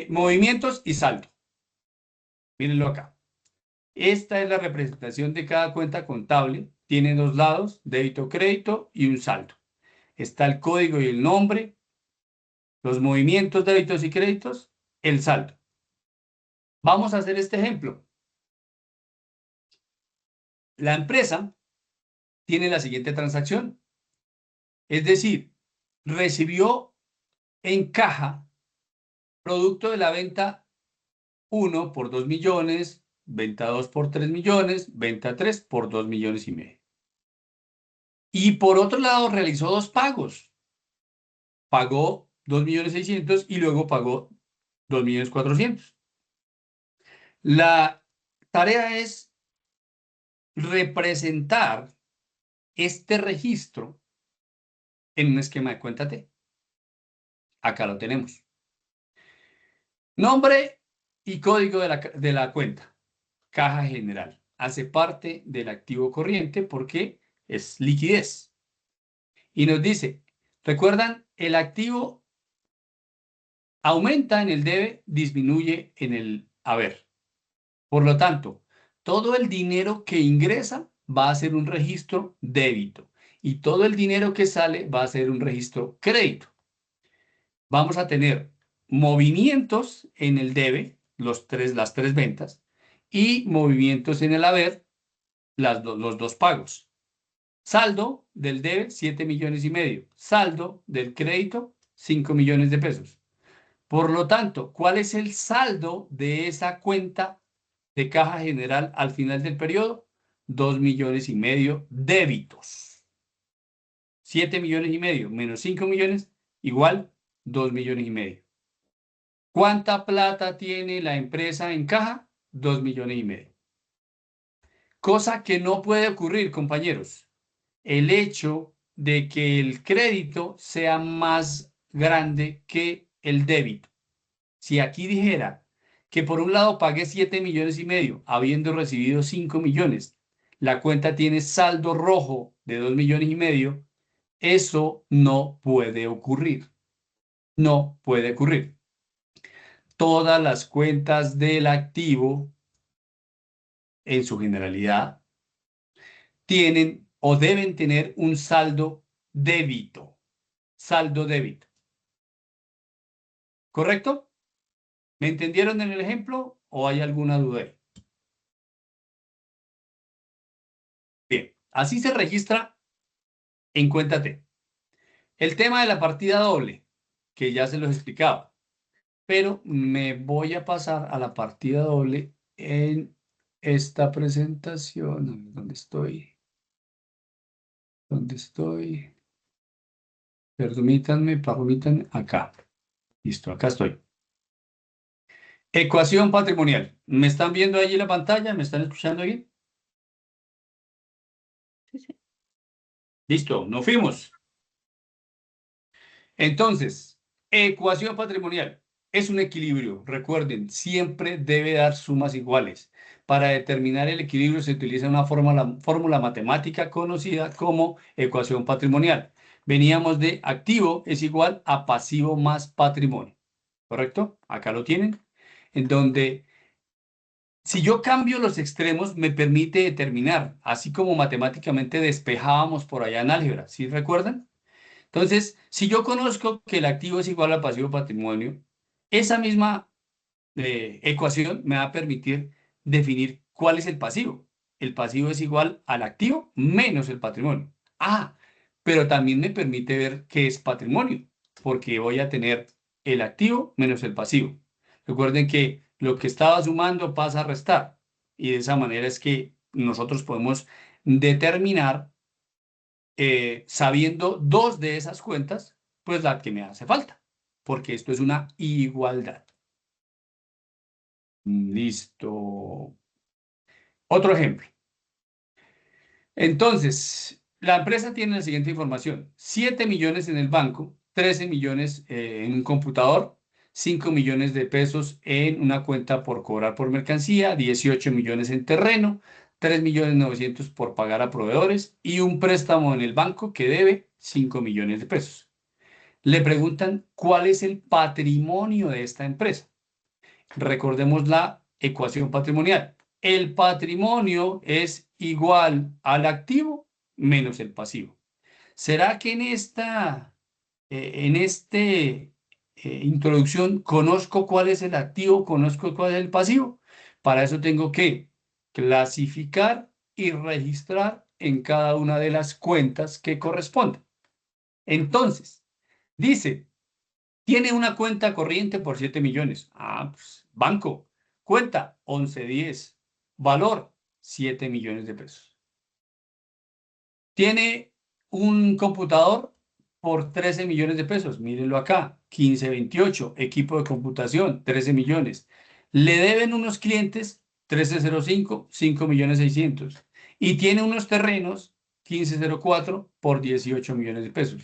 Speaker 1: movimientos y saldo. Mírenlo acá. Esta es la representación de cada cuenta contable. Tiene dos lados, débito, crédito y un saldo. Está el código y el nombre, los movimientos, débitos y créditos, el saldo. Vamos a hacer este ejemplo. La empresa tiene la siguiente transacción. Es decir, recibió en caja producto de la venta 1 por 2 millones, venta 2 por 3 millones, venta 3 por 2 millones y medio. Y por otro lado realizó dos pagos. Pagó 2 millones 600 y luego pagó 2 millones 400. La tarea es representar este registro en un esquema de cuenta T. Acá lo tenemos. Nombre y código de la cuenta. Caja general. Hace parte del activo corriente porque es liquidez. Y nos dice, ¿recuerdan? El activo aumenta en el debe, disminuye en el haber. Por lo tanto, todo el dinero que ingresa va a ser un registro débito y todo el dinero que sale va a ser un registro crédito. Vamos a tener movimientos en el debe, las tres ventas, y movimientos en el haber, los dos pagos. Saldo del debe, 7 millones y medio. Saldo del crédito, 5 millones de pesos. Por lo tanto, ¿cuál es el saldo de esa cuenta de caja general al final del periodo? 2 millones y medio débitos. 7 millones y medio menos 5 millones igual 2 millones y medio. ¿Cuánta plata tiene la empresa en caja? 2 millones y medio. Cosa que no puede ocurrir, compañeros. El hecho de que el crédito sea más grande que el débito. Si aquí dijera que por un lado pagué 7 millones y medio, habiendo recibido 5 millones, la cuenta tiene saldo rojo de 2 millones y medio, eso no puede ocurrir. No puede ocurrir. Todas las cuentas del activo, en su generalidad, tienen o deben tener un saldo débito. Saldo débito. ¿Correcto? ¿Me entendieron en el ejemplo o hay alguna duda ahí? Bien, así se registra en cuenta T. El tema de la partida doble, que ya se los explicaba, pero me voy a pasar a la partida doble en esta presentación. ¿Dónde estoy? ¿Dónde estoy? Permítanme, acá. Listo, acá estoy. Ecuación patrimonial. ¿Me están viendo allí la pantalla? ¿Me están escuchando ahí?
Speaker 3: Sí, sí.
Speaker 1: Listo, nos fuimos. Entonces, ecuación patrimonial es un equilibrio. Recuerden, siempre debe dar sumas iguales. Para determinar el equilibrio se utiliza una fórmula matemática conocida como ecuación patrimonial. Veníamos de activo es igual a pasivo más patrimonio. ¿Correcto? Acá lo tienen. En donde si yo cambio los extremos me permite determinar, así como matemáticamente despejábamos por allá en álgebra. ¿Sí recuerdan? Entonces, si yo conozco que el activo es igual al pasivo patrimonio, esa misma ecuación me va a permitir definir cuál es el pasivo. El pasivo es igual al activo menos el patrimonio. Ah, pero también me permite ver qué es patrimonio, porque voy a tener el activo menos el pasivo. Recuerden que lo que estaba sumando pasa a restar y de esa manera es que nosotros podemos determinar, sabiendo dos de esas cuentas, pues la que me hace falta, porque esto es una igualdad. Listo. Otro ejemplo. Entonces, la empresa tiene la siguiente información: 7 millones en el banco, 13 millones en un computador, 5 millones de pesos en una cuenta por cobrar por mercancía, 18 millones en terreno, 3 millones 900 por pagar a proveedores y un préstamo en el banco que debe 5 millones de pesos. Le preguntan cuál es el patrimonio de esta empresa. Recordemos la ecuación patrimonial. El patrimonio es igual al activo menos el pasivo. ¿Será que en este introducción conozco cuál es el activo, conozco cuál es el pasivo? Para eso tengo que clasificar y registrar en cada una de las cuentas que corresponden. Entonces, dice, tiene una cuenta corriente por 7 millones. Ah, pues, banco. Cuenta 1110. Valor 7 millones de pesos. Tiene un computador por 13 millones de pesos. Mírenlo acá. 1528. Equipo de computación 13 millones. Le deben unos clientes 1305, 5 millones 600. Y tiene unos terrenos 1504 por 18 millones de pesos.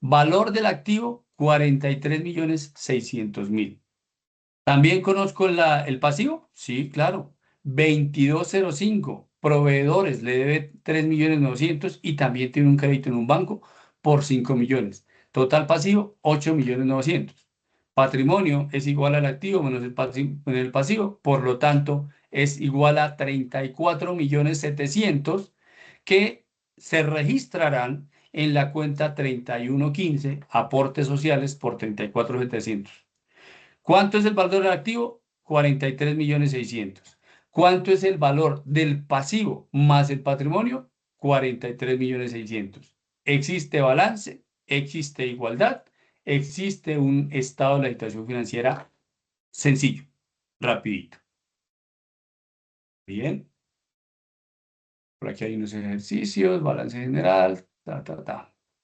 Speaker 1: Valor del activo, 43 millones 600 mil. ¿También conozco el pasivo? Sí, claro. 2205. Proveedores, le debe 3 millones 900 y también tiene un crédito en un banco por 5 millones. Total pasivo, 8 millones 900. Patrimonio es igual al activo menos el pasivo, por lo tanto es igual a 34 millones 700 que se registrarán en la cuenta 3115, aportes sociales por 34.700. ¿Cuánto es el valor del activo? 43 millones 600. ¿Cuánto es el valor del pasivo más el patrimonio? 43 millones 600. ¿Existe balance? ¿Existe igualdad? ¿Existe un estado de la situación financiera sencillo, rapidito? Bien. Por aquí hay unos ejercicios, balance general,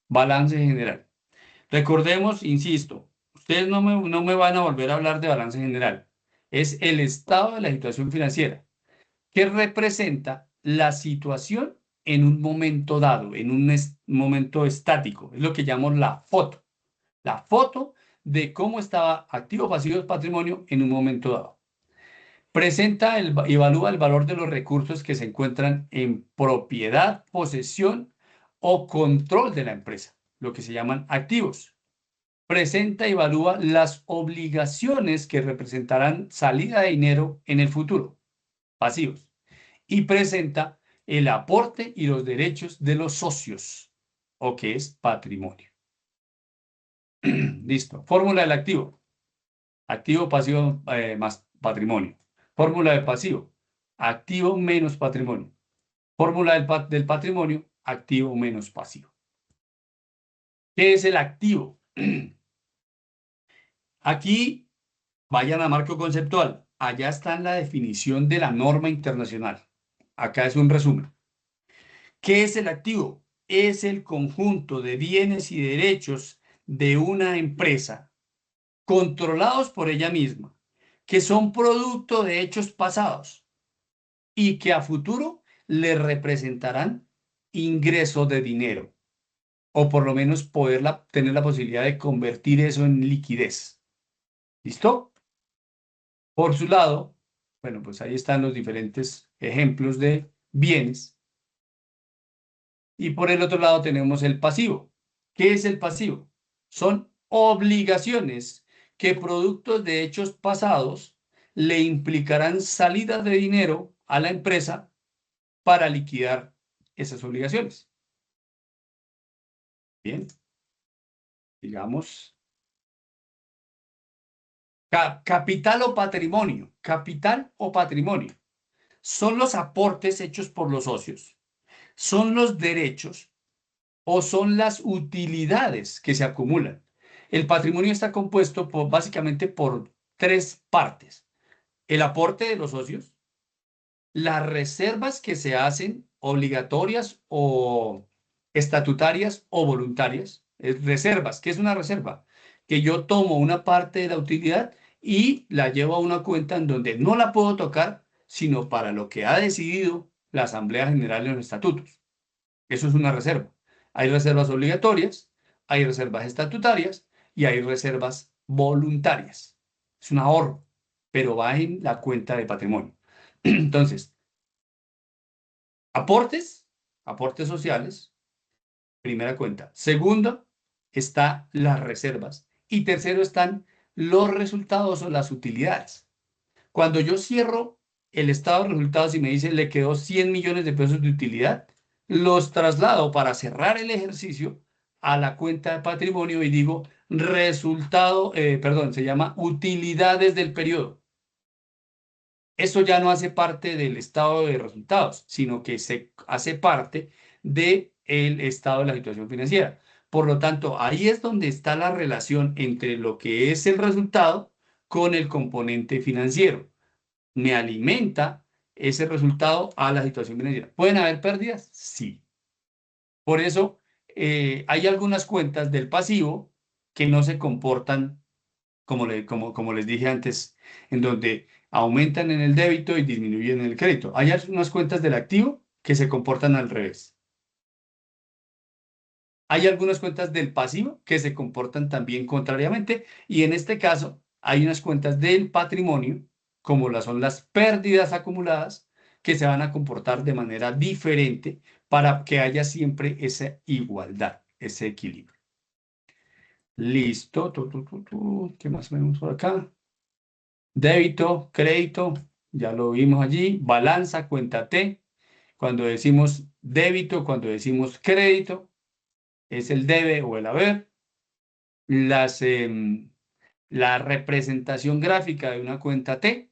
Speaker 1: balance general. Recordemos, insisto, ustedes no me van a volver a hablar de balance general. Es el estado de la situación financiera, que representa la situación en un momento dado, en un momento estático. Es lo que llamamos la foto. La foto de cómo estaba activo, pasivo, patrimonio en un momento dado. Evalúa el valor de los recursos que se encuentran en propiedad, posesión o control de la empresa, lo que se llaman activos. Presenta y evalúa las obligaciones que representarán salida de dinero en el futuro, pasivos. Y presenta el aporte y los derechos de los socios, o que es patrimonio. Listo. Fórmula del activo. Activo, pasivo, más patrimonio. Fórmula del pasivo. Activo menos patrimonio. Fórmula del patrimonio. Activo menos pasivo. ¿Qué es el activo? Aquí vayan a marco conceptual. Allá está en la definición de la norma internacional. Acá es un resumen. ¿Qué es el activo? Es el conjunto de bienes y derechos de una empresa controlados por ella misma, que son producto de hechos pasados y que a futuro le representarán ingreso de dinero, o por lo menos tener la posibilidad de convertir eso en liquidez. ¿Listo? Por su lado, bueno, pues ahí están los diferentes ejemplos de bienes. Y por el otro lado tenemos el pasivo. ¿Qué es el pasivo? Son obligaciones que productos de hechos pasados le implicarán salida de dinero a la empresa para liquidar esas obligaciones. Bien, digamos, capital o patrimonio. Capital o patrimonio son los aportes hechos por los socios, son los derechos o son las utilidades que se acumulan. El patrimonio está compuesto básicamente por tres partes: el aporte de los socios, las reservas que se hacen obligatorias o estatutarias o voluntarias. Reservas, ¿qué es una reserva? Que yo tomo una parte de la utilidad y la llevo a una cuenta en donde no la puedo tocar, sino para lo que ha decidido la Asamblea General en los estatutos. Eso es una reserva. Hay reservas obligatorias, hay reservas estatutarias y hay reservas voluntarias. Es un ahorro, pero va en la cuenta de patrimonio. Entonces, aportes, aportes sociales, primera cuenta. Segundo, está las reservas. Y tercero están los resultados o las utilidades. Cuando yo cierro el estado de resultados y me dice le quedó 100 millones de pesos de utilidad, los traslado para cerrar el ejercicio a la cuenta de patrimonio y digo resultado, perdón, se llama utilidades del periodo. Eso ya no hace parte del estado de resultados, sino que se hace parte del estado de la situación financiera. Por lo tanto, ahí es donde está la relación entre lo que es el resultado con el componente financiero. Me alimenta ese resultado a la situación financiera. ¿Pueden haber pérdidas? Sí. Por eso hay algunas cuentas del pasivo que no se comportan como les dije antes, en donde aumentan en el débito y disminuyen en el crédito. Hay unas cuentas del activo que se comportan al revés. Hay algunas cuentas del pasivo que se comportan también contrariamente y en este caso hay unas cuentas del patrimonio, como son las pérdidas acumuladas, que se van a comportar de manera diferente para que haya siempre esa igualdad, ese equilibrio. Listo. ¿Qué más tenemos por acá? Débito, crédito, ya lo vimos allí. Balanza, cuenta T. Cuando decimos débito, cuando decimos crédito, es el debe o el haber. Las, la representación gráfica de una cuenta T.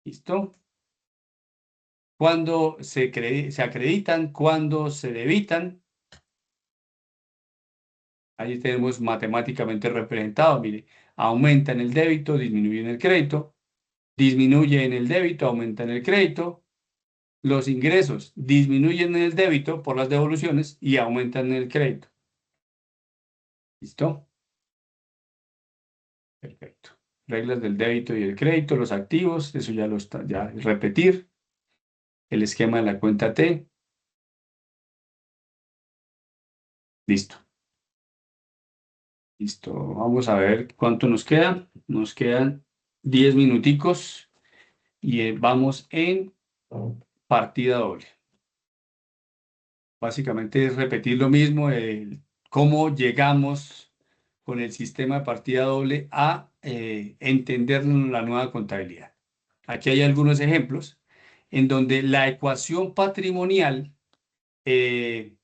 Speaker 1: ¿Listo? Cuando se acreditan, cuando se debitan. Ahí tenemos matemáticamente representado. Mire, aumenta en el débito, disminuye en el crédito. Disminuye en el débito, aumenta en el crédito. Los ingresos disminuyen en el débito por las devoluciones y aumentan en el crédito. ¿Listo? Perfecto. Reglas del débito y el crédito, los activos, eso ya lo está, ya repetir. El esquema de la cuenta T. Listo. Listo. Vamos a ver cuánto nos queda. Nos quedan 10 minuticos y vamos en partida doble. Básicamente es repetir lo mismo, cómo llegamos con el sistema de partida doble a entender la nueva contabilidad. Aquí hay algunos ejemplos en donde la ecuación patrimonial se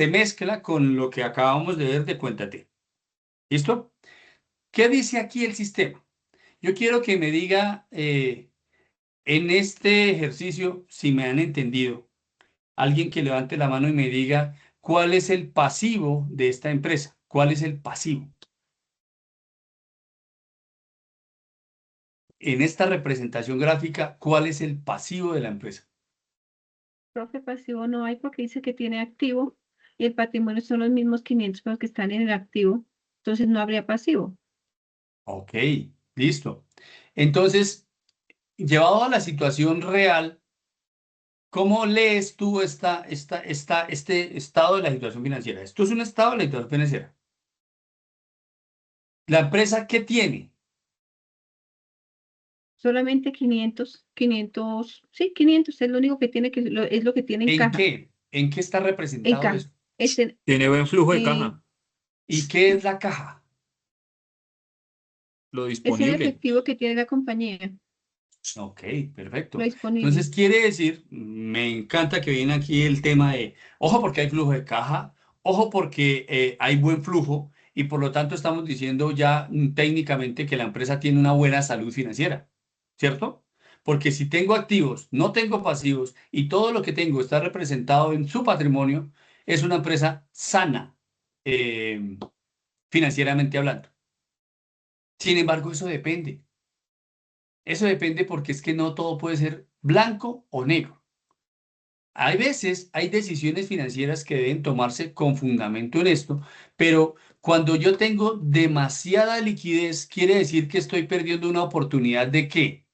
Speaker 1: mezcla con lo que acabamos de ver de cuenta T. ¿Listo? ¿Qué dice aquí el sistema? Yo quiero que me diga en este ejercicio, si me han entendido, alguien que levante la mano y me diga cuál es el pasivo de esta empresa. ¿Cuál es el pasivo? En esta representación gráfica, ¿cuál es el pasivo de la empresa?
Speaker 3: Profe, pasivo no hay porque dice que tiene activo y el patrimonio son los mismos 500 pesos que están en el activo. Entonces no habría pasivo.
Speaker 1: Ok, listo. Entonces, llevado a la situación real, ¿cómo lees tú este estado de la situación financiera? Esto es un estado de la situación financiera. ¿La empresa qué tiene?
Speaker 3: Solamente 500, sí, 500 es lo único que tiene, es lo que tiene en
Speaker 1: ¿En
Speaker 3: caja.
Speaker 1: qué? ¿En qué está
Speaker 3: En
Speaker 1: representado
Speaker 3: caja.
Speaker 1: eso?
Speaker 4: Tiene buen flujo de
Speaker 3: Eh,
Speaker 4: caja.
Speaker 1: ¿Y qué es la caja?
Speaker 4: Lo
Speaker 3: es el
Speaker 4: disponible.
Speaker 3: efectivo que tiene la compañía,
Speaker 1: Ok,
Speaker 3: lo
Speaker 1: perfecto.
Speaker 3: disponible.
Speaker 1: Entonces quiere decir, me encanta que viene aquí el tema de, ojo porque hay flujo de caja, ojo porque hay buen flujo y por lo tanto estamos diciendo ya técnicamente que la empresa tiene una buena salud financiera, ¿cierto? Porque si tengo activos, no tengo pasivos y todo lo que tengo está representado en su patrimonio, es una empresa sana, eh, financieramente hablando. Sin embargo, eso depende. Eso depende porque es que no todo puede ser blanco o negro. Hay veces, hay decisiones financieras que deben tomarse con fundamento en esto, pero cuando yo tengo demasiada liquidez, quiere decir que estoy perdiendo una oportunidad ¿de qué?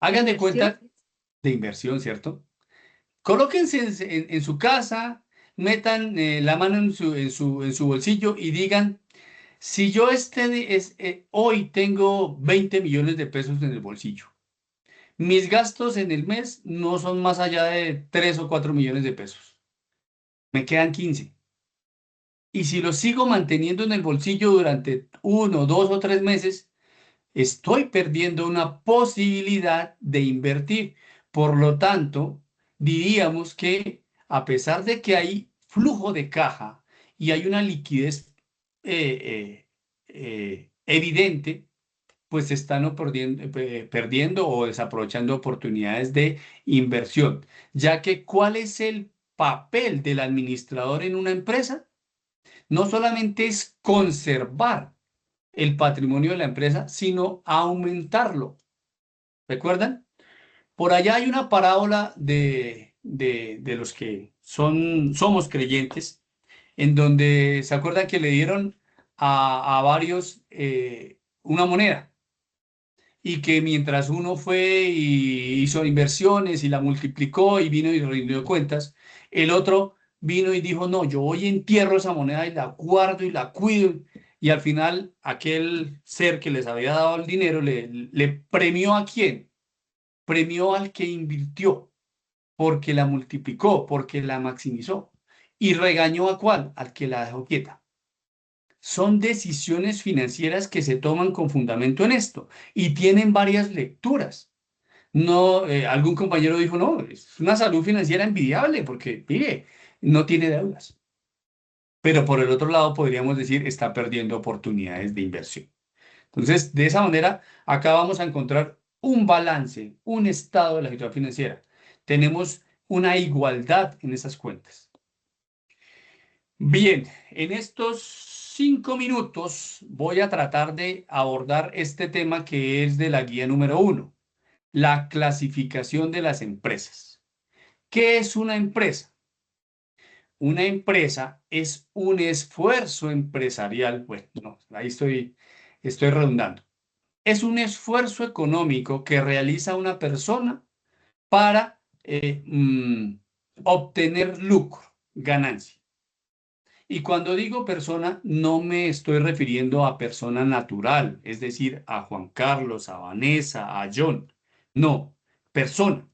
Speaker 1: Hagan de
Speaker 3: Inversión.
Speaker 1: cuenta de inversión, ¿cierto? Colóquense en su casa, metan la mano en su bolsillo y digan, si yo hoy tengo 20 millones de pesos en el bolsillo, mis gastos en el mes no son más allá de 3 o 4 millones de pesos, me quedan 15. Y si los sigo manteniendo en el bolsillo durante 1, 2 o 3 meses, estoy perdiendo una posibilidad de invertir. Por lo tanto, diríamos que a pesar de que hay flujo de caja y hay una liquidez evidente, pues se están perdiendo o desaprovechando oportunidades de inversión, ya que ¿cuál es el papel del administrador en una empresa? No solamente es conservar el patrimonio de la empresa, sino aumentarlo. ¿Recuerdan? Por allá hay una parábola de los que somos creyentes, en donde se acuerdan que le dieron a varios una moneda y que mientras uno fue y hizo inversiones y la multiplicó y vino y rindió cuentas, el otro vino y dijo, no, yo voy y entierro esa moneda y la guardo y la cuido. Y al final aquel ser que les había dado el dinero le premió ¿a quién? Premió al que invirtió, porque la multiplicó, porque la maximizó. ¿Y regañó a cuál? Al que la dejó quieta. Son decisiones financieras que se toman con fundamento en esto y tienen varias lecturas. No, algún compañero dijo, no, es una salud financiera envidiable porque, mire, no tiene deudas. Pero por el otro lado podríamos decir, está perdiendo oportunidades de inversión. Entonces, de esa manera, acá vamos a encontrar un balance, un estado de la situación financiera. Tenemos una igualdad en esas cuentas. Bien, en estos 5 minutos voy a tratar de abordar este tema que es de la guía número 1, la clasificación de las empresas. ¿Qué es una empresa? Una empresa es un esfuerzo empresarial, bueno, no, ahí estoy redundando. Es un esfuerzo económico que realiza una persona para obtener lucro, ganancia. Y cuando digo persona, no me estoy refiriendo a persona natural, es decir, a Juan Carlos, a Vanessa, a John. No, persona.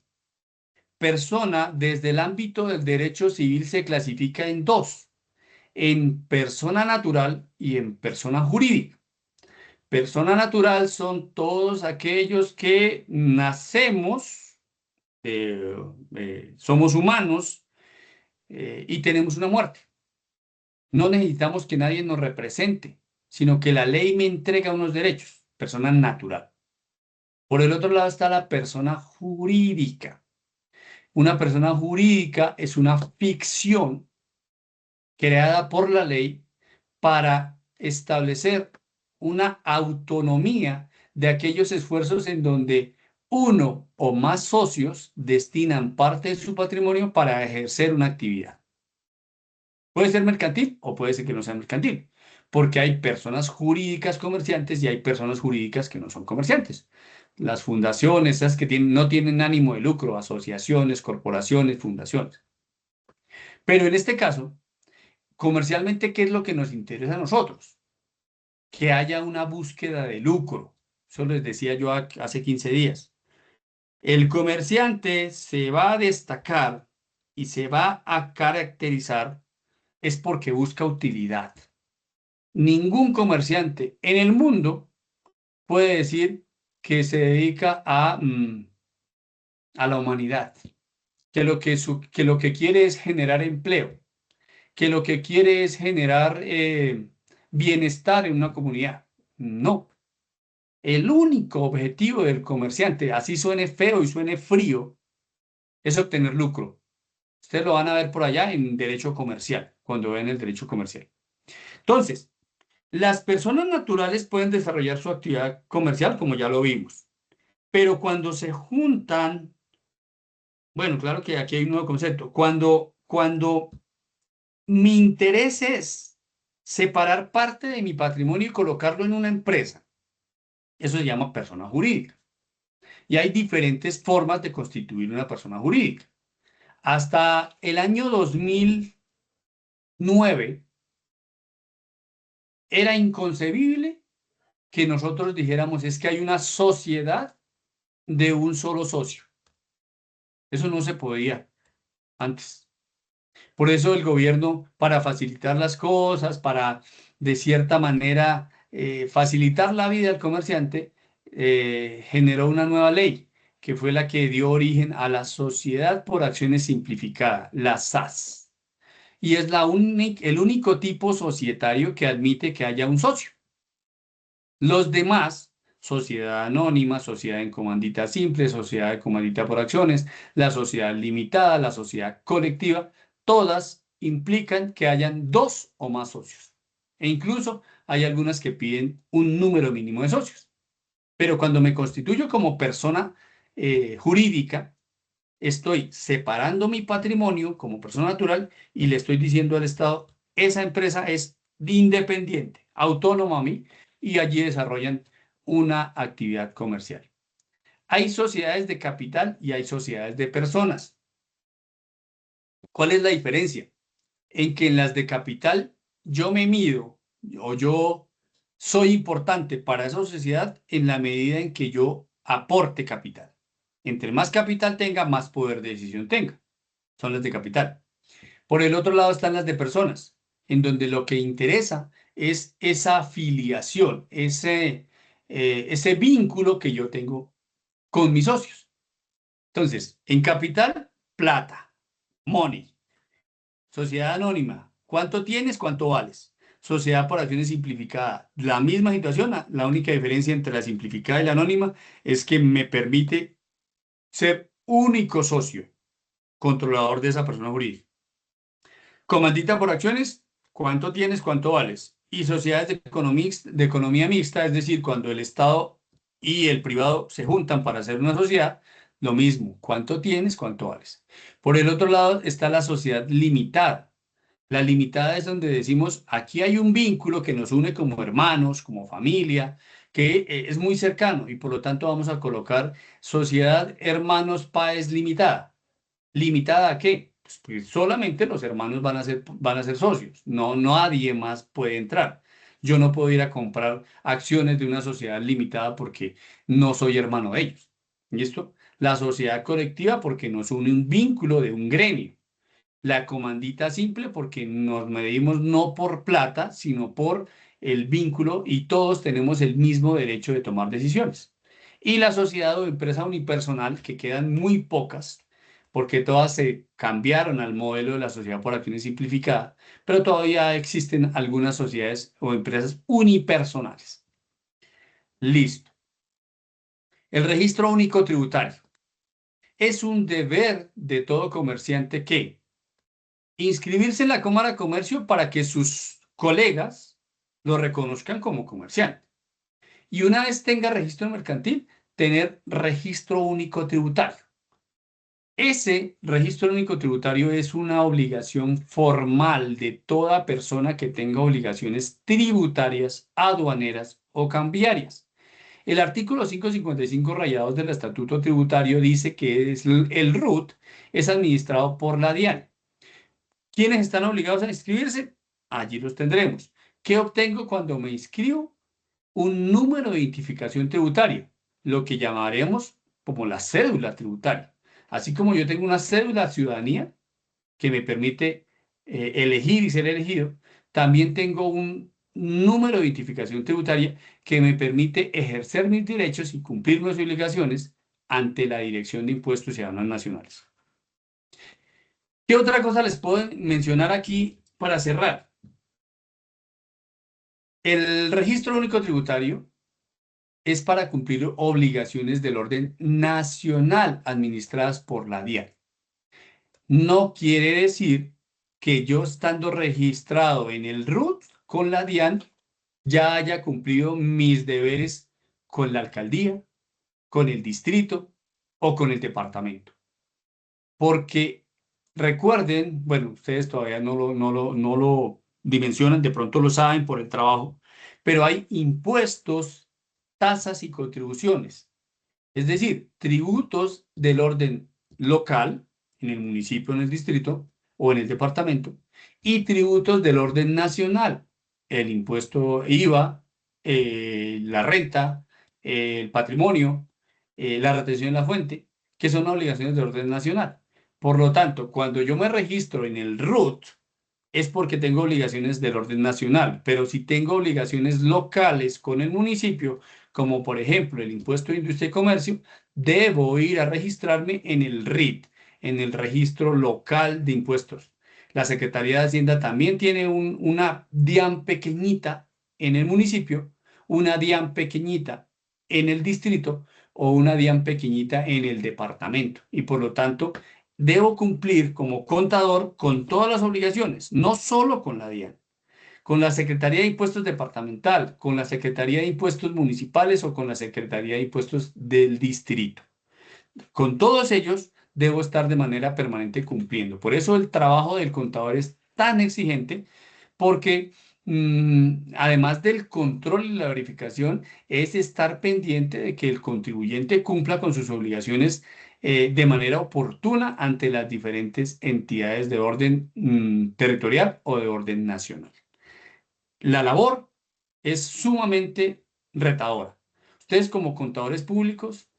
Speaker 1: Persona desde el ámbito del derecho civil se clasifica en dos, en persona natural y en persona jurídica. Persona natural son todos aquellos que nacemos, somos humanos y tenemos una muerte. No necesitamos que nadie nos represente, sino que la ley me entrega unos derechos, persona natural. Por el otro lado está la persona jurídica. Una persona jurídica es una ficción creada por la ley para establecer una autonomía de aquellos esfuerzos en donde uno o más socios destinan parte de su patrimonio para ejercer una actividad. Puede ser mercantil o puede ser que no sea mercantil, porque hay personas jurídicas comerciantes y hay personas jurídicas que no son comerciantes. Las fundaciones, esas que no tienen ánimo de lucro, asociaciones, corporaciones, fundaciones. Pero en este caso, comercialmente, ¿qué es lo que nos interesa a nosotros? Que haya una búsqueda de lucro. Eso les decía yo hace 15 días. El comerciante se va a destacar y se va a caracterizar es porque busca utilidad. Ningún comerciante en el mundo puede decir que se dedica a la humanidad, que lo que quiere es generar empleo, que lo que quiere es generar bienestar en una comunidad. No. El único objetivo del comerciante, así suene feo y suene frío, es obtener lucro. Ustedes lo van a ver por allá en derecho comercial, cuando ven el derecho comercial. Entonces, Las personas naturales pueden desarrollar su actividad comercial, como ya lo vimos, pero cuando se juntan, bueno, claro que aquí hay un nuevo concepto, cuando mi interés es separar parte de mi patrimonio y colocarlo en una empresa, eso se llama persona jurídica. Y hay diferentes formas de constituir una persona jurídica. Hasta el año 2009 era inconcebible que nosotros dijéramos es que hay una sociedad de un solo socio. Eso no se podía antes. Por eso el gobierno, para facilitar las cosas, para de cierta manera facilitar la vida del comerciante, generó una nueva ley, que fue la que dio origen a la Sociedad por Acciones Simplificada, la SAS. Y es el único tipo societario que admite que haya un socio. Los demás, sociedad anónima, sociedad en comandita simple, sociedad de comandita por acciones, la sociedad limitada, la sociedad colectiva, todas implican que hayan dos o más socios. E incluso hay algunas que piden un número mínimo de socios. Pero cuando me constituyo como persona jurídica, estoy separando mi patrimonio como persona natural y le estoy diciendo al Estado, esa empresa es independiente, autónoma a mí, y allí desarrollan una actividad comercial. Hay sociedades de capital y hay sociedades de personas. ¿Cuál es la diferencia? En que en las de capital yo me mido o yo soy importante para esa sociedad en la medida en que yo aporte capital. Entre más capital tenga, más poder de decisión tenga. Son las de capital. Por el otro lado están las de personas, en donde lo que interesa es esa afiliación, ese vínculo que yo tengo con mis socios. Entonces, en capital, plata, money. Sociedad anónima, ¿cuánto tienes? ¿Cuánto vales? Sociedad por acciones simplificada, la misma situación, la única diferencia entre la simplificada y la anónima es que me permite ser único socio, controlador de esa persona jurídica. Comandita por acciones, ¿cuánto tienes? ¿Cuánto vales? Y sociedades de economía mixta, es decir, cuando el Estado y el privado se juntan para hacer una sociedad, lo mismo, ¿cuánto tienes? ¿Cuánto vales? Por el otro lado está la sociedad limitada. La limitada es donde decimos, aquí hay un vínculo que nos une como hermanos, como familia, que es muy cercano y por lo tanto vamos a colocar sociedad hermanos paes limitada. ¿Limitada a qué? Pues solamente los hermanos van a ser socios, no nadie más puede entrar. Yo no puedo ir a comprar acciones de una sociedad limitada porque no soy hermano de ellos. ¿Listo? La sociedad colectiva porque nos une un vínculo de un gremio. La comandita simple porque nos medimos no por plata, sino por el vínculo y todos tenemos el mismo derecho de tomar decisiones. Y la sociedad o empresa unipersonal, que quedan muy pocas, porque todas se cambiaron al modelo de la sociedad por acciones simplificada, pero todavía existen algunas sociedades o empresas unipersonales. Listo. El registro único tributario. Es un deber de todo comerciante que inscribirse en la Cámara de Comercio para que sus colegas lo reconozcan como comerciante. Y una vez tenga registro mercantil, tener registro único tributario. Ese registro único tributario es una obligación formal de toda persona que tenga obligaciones tributarias, aduaneras o cambiarias. El artículo 555 rayados del Estatuto Tributario dice que el RUT es administrado por la DIAN. ¿Quiénes están obligados a inscribirse? Allí los tendremos. ¿Qué obtengo cuando me inscribo? Un número de identificación tributaria, lo que llamaremos como la cédula tributaria. Así como yo tengo una cédula de ciudadanía que me permite elegir y ser elegido, también tengo un número de identificación tributaria que me permite ejercer mis derechos y cumplir mis obligaciones ante la Dirección de Impuestos y Aduanas Nacionales. ¿Qué otra cosa les puedo mencionar aquí para cerrar? El registro único tributario es para cumplir obligaciones del orden nacional administradas por la DIAN. No quiere decir que yo estando registrado en el RUT con la DIAN, ya haya cumplido mis deberes con la alcaldía, con el distrito o con el departamento. Porque recuerden, bueno, ustedes todavía no lo dimensionan, de pronto lo saben por el trabajo, pero hay impuestos, tasas y contribuciones. Es decir, tributos del orden local, en el municipio, en el distrito o en el departamento, y tributos del orden nacional, el impuesto IVA, la renta, el patrimonio, la retención en la fuente, que son obligaciones de orden nacional. Por lo tanto, cuando yo me registro en el RUT, es porque tengo obligaciones del orden nacional, pero si tengo obligaciones locales con el municipio, como por ejemplo el impuesto de industria y comercio, debo ir a registrarme en el RIT, en el registro local de impuestos. La Secretaría de Hacienda también tiene una DIAN pequeñita en el municipio, una DIAN pequeñita en el distrito o una DIAN pequeñita en el departamento. Y por lo tanto, debo cumplir como contador con todas las obligaciones, no solo con la DIAN, con la Secretaría de Impuestos Departamental, con la Secretaría de Impuestos Municipales o con la Secretaría de Impuestos del distrito. Con todos ellos debo estar de manera permanente cumpliendo. Por eso el trabajo del contador es tan exigente, porque además del control y la verificación, es estar pendiente de que el contribuyente cumpla con sus obligaciones de manera oportuna ante las diferentes entidades de orden territorial o de orden nacional. La labor es sumamente retadora. Ustedes como contadores públicos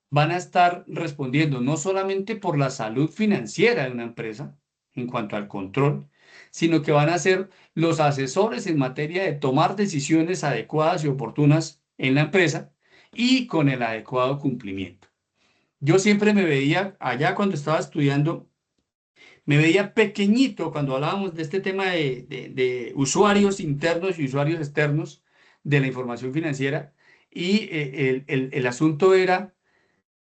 Speaker 1: van a estar respondiendo no solamente por la salud financiera de una empresa en cuanto al control, sino que van a ser los asesores en materia de tomar decisiones adecuadas y oportunas en la empresa y con el adecuado cumplimiento. Yo siempre me veía allá cuando estaba estudiando, me veía pequeñito cuando hablábamos de este tema de usuarios internos y usuarios externos de la información financiera, y el asunto era: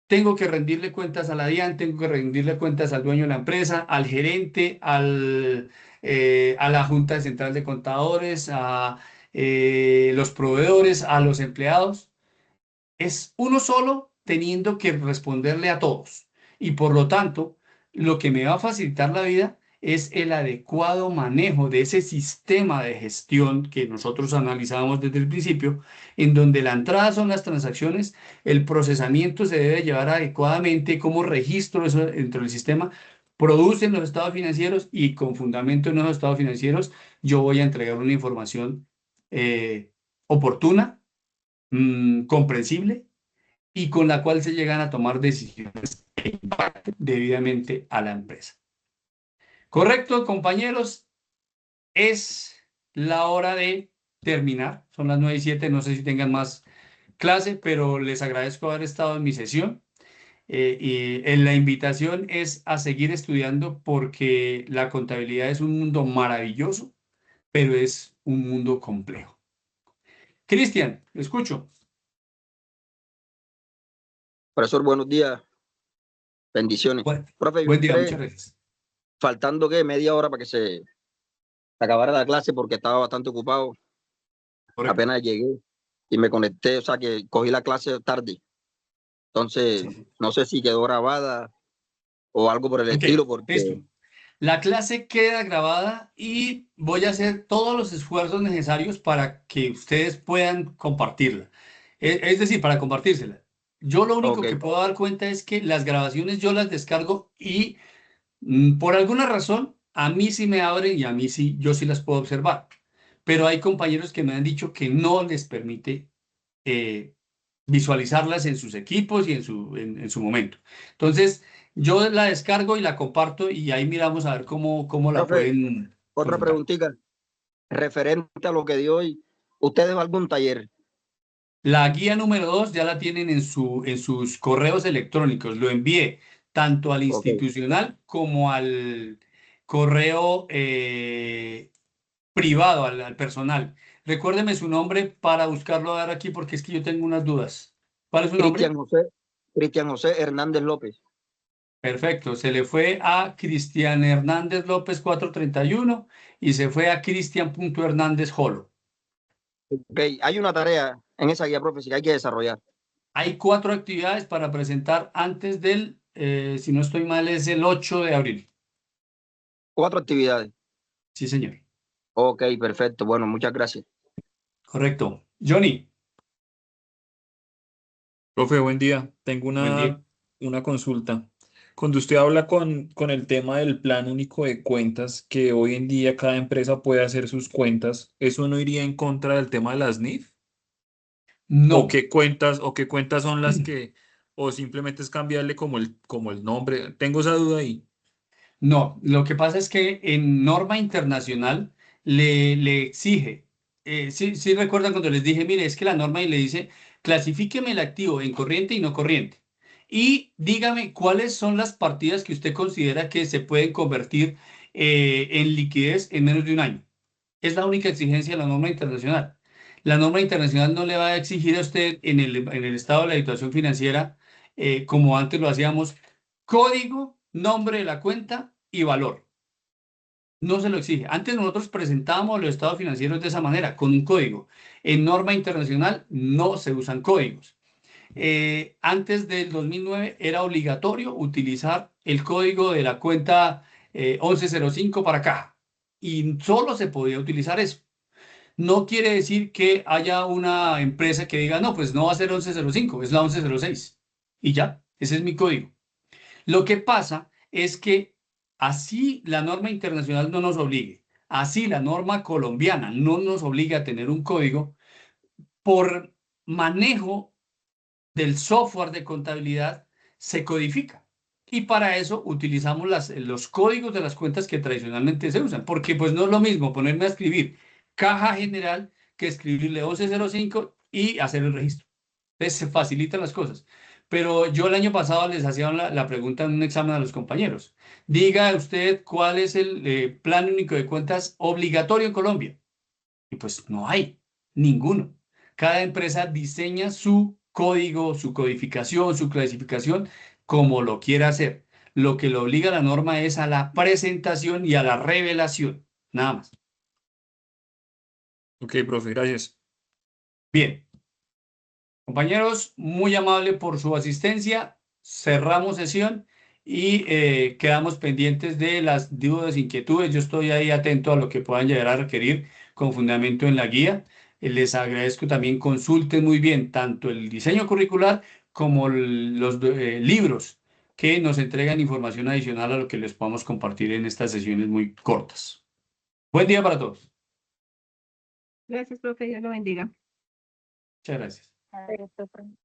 Speaker 1: tengo que rendirle cuentas a la DIAN, tengo que rendirle cuentas al dueño de la empresa, al gerente, a la Junta Central de Contadores, a los proveedores, a los empleados. Es uno solo teniendo que responderle a todos. Y por lo tanto, lo que me va a facilitar la vida es el adecuado manejo de ese sistema de gestión que nosotros analizábamos desde el principio, en donde la entrada son las transacciones, el procesamiento se debe llevar adecuadamente, como registro eso dentro del sistema, producen los estados financieros, y con fundamento en los estados financieros yo voy a entregar una información oportuna, comprensible, y con la cual se llegan a tomar decisiones que impacten debidamente a la empresa. Correcto, compañeros, es la hora de terminar. Son las 9:07, no sé si tengan más clase, pero les agradezco haber estado en mi sesión. Y la invitación es a seguir estudiando, porque la contabilidad es un mundo maravilloso, pero es un mundo complejo. Cristian, lo escucho.
Speaker 5: Profesor, buenos días. Bendiciones. Profe, yo
Speaker 1: Buen día,
Speaker 5: entré
Speaker 1: muchas gracias.
Speaker 5: faltando media hora para que se acabara la clase porque estaba bastante ocupado.
Speaker 1: Correcto.
Speaker 5: Apenas llegué y me conecté, o sea que cogí la clase tarde. Entonces,
Speaker 1: Sí.
Speaker 5: no sé si quedó grabada o algo por el
Speaker 1: Ok,
Speaker 5: estilo, porque
Speaker 1: listo. La clase queda grabada y voy a hacer todos los esfuerzos necesarios para que ustedes puedan compartirla. Es decir, para compartírsela. Yo lo único
Speaker 5: ok,
Speaker 1: que puedo dar cuenta es que las grabaciones yo las descargo y por alguna razón a mí sí me abren, y a mí sí, yo sí las puedo observar. Pero hay compañeros que me han dicho que no les permite visualizarlas en sus equipos y en su momento. Entonces, yo la descargo y la comparto, y ahí miramos a ver cómo la
Speaker 5: profe,
Speaker 1: pueden
Speaker 5: otra
Speaker 1: consultar.
Speaker 5: preguntita referente a lo que dio hoy. ¿Ustedes algún taller?
Speaker 1: La guía número 2 ya la tienen en sus correos electrónicos. Lo envié tanto al
Speaker 5: Ok,
Speaker 1: institucional como al correo privado, al personal. Recuérdeme su nombre para buscarlo a dar aquí, porque es que yo tengo unas dudas. ¿Cuál es su nombre?
Speaker 5: Cristian José Hernández López.
Speaker 1: Perfecto, se le fue a Cristian Hernández López 431 y se fue a Cristian.Hernández Jolo.
Speaker 5: Ok, hay una tarea en esa guía, profe, que hay que desarrollar.
Speaker 1: Hay 4 actividades para presentar antes del, si no estoy mal, es el 8 de abril.
Speaker 5: 4 actividades.
Speaker 1: Sí, señor.
Speaker 5: Ok, perfecto. Bueno, muchas gracias.
Speaker 1: Correcto. Johnny,
Speaker 4: Profe, buen día. Tengo
Speaker 1: buen día.
Speaker 4: una consulta. Cuando usted habla con el tema del plan único de cuentas, que hoy en día cada empresa puede hacer sus cuentas, ¿eso no iría en contra del tema de las NIF?
Speaker 1: No,
Speaker 4: O qué cuentas son las que, o simplemente es cambiarle como el nombre? Tengo esa duda ahí.
Speaker 1: no. Lo que pasa es que en norma internacional le exige, sí recuerdan cuando les dije, mire, es que la norma y le dice, clasifíqueme el activo en corriente y no corriente. Y dígame cuáles son las partidas que usted considera que se pueden convertir en liquidez en menos de un año. Es la única exigencia de la norma internacional. La norma internacional no le va a exigir a usted en el estado de la situación financiera, como antes lo hacíamos, código, nombre de la cuenta y valor. No se lo exige. Antes nosotros presentábamos los estados financieros de esa manera, con un código. En norma internacional no se usan códigos. Antes del 2009 era obligatorio utilizar el código de la cuenta 1105 para caja y solo se podía utilizar eso. No quiere decir que haya una empresa que diga, no, pues no va a ser 1105, es la 1106. Y ya, ese es mi código. Lo que pasa es que así la norma internacional no nos obligue, así la norma colombiana no nos obliga a tener un código, por manejo del software de contabilidad se codifica. Y para eso utilizamos los códigos de las cuentas que tradicionalmente se usan, porque pues no es lo mismo ponerme a escribir caja general que escribirle 1105 y hacer el registro. Entonces se facilitan las cosas. Pero yo el año pasado les hacía la pregunta en un examen a los compañeros. Diga usted cuál es el plan único de cuentas obligatorio en Colombia. Y pues no hay ninguno. Cada empresa diseña su código, su codificación, su clasificación, como lo quiera hacer. Lo que le obliga a la norma es a la presentación y a la revelación. Nada más.
Speaker 4: Ok, profe, gracias.
Speaker 1: Bien. Compañeros, muy amable por su asistencia. Cerramos sesión y quedamos pendientes de las dudas, inquietudes. Yo estoy ahí atento a lo que puedan llegar a requerir con fundamento en la guía. Les agradezco también consulten muy bien tanto el diseño curricular como los libros que nos entregan información adicional a lo que les podamos compartir en estas sesiones muy cortas. Buen día para todos.
Speaker 3: Gracias, profe. Dios lo bendiga.
Speaker 1: Muchas gracias.
Speaker 3: Perfecto, profe.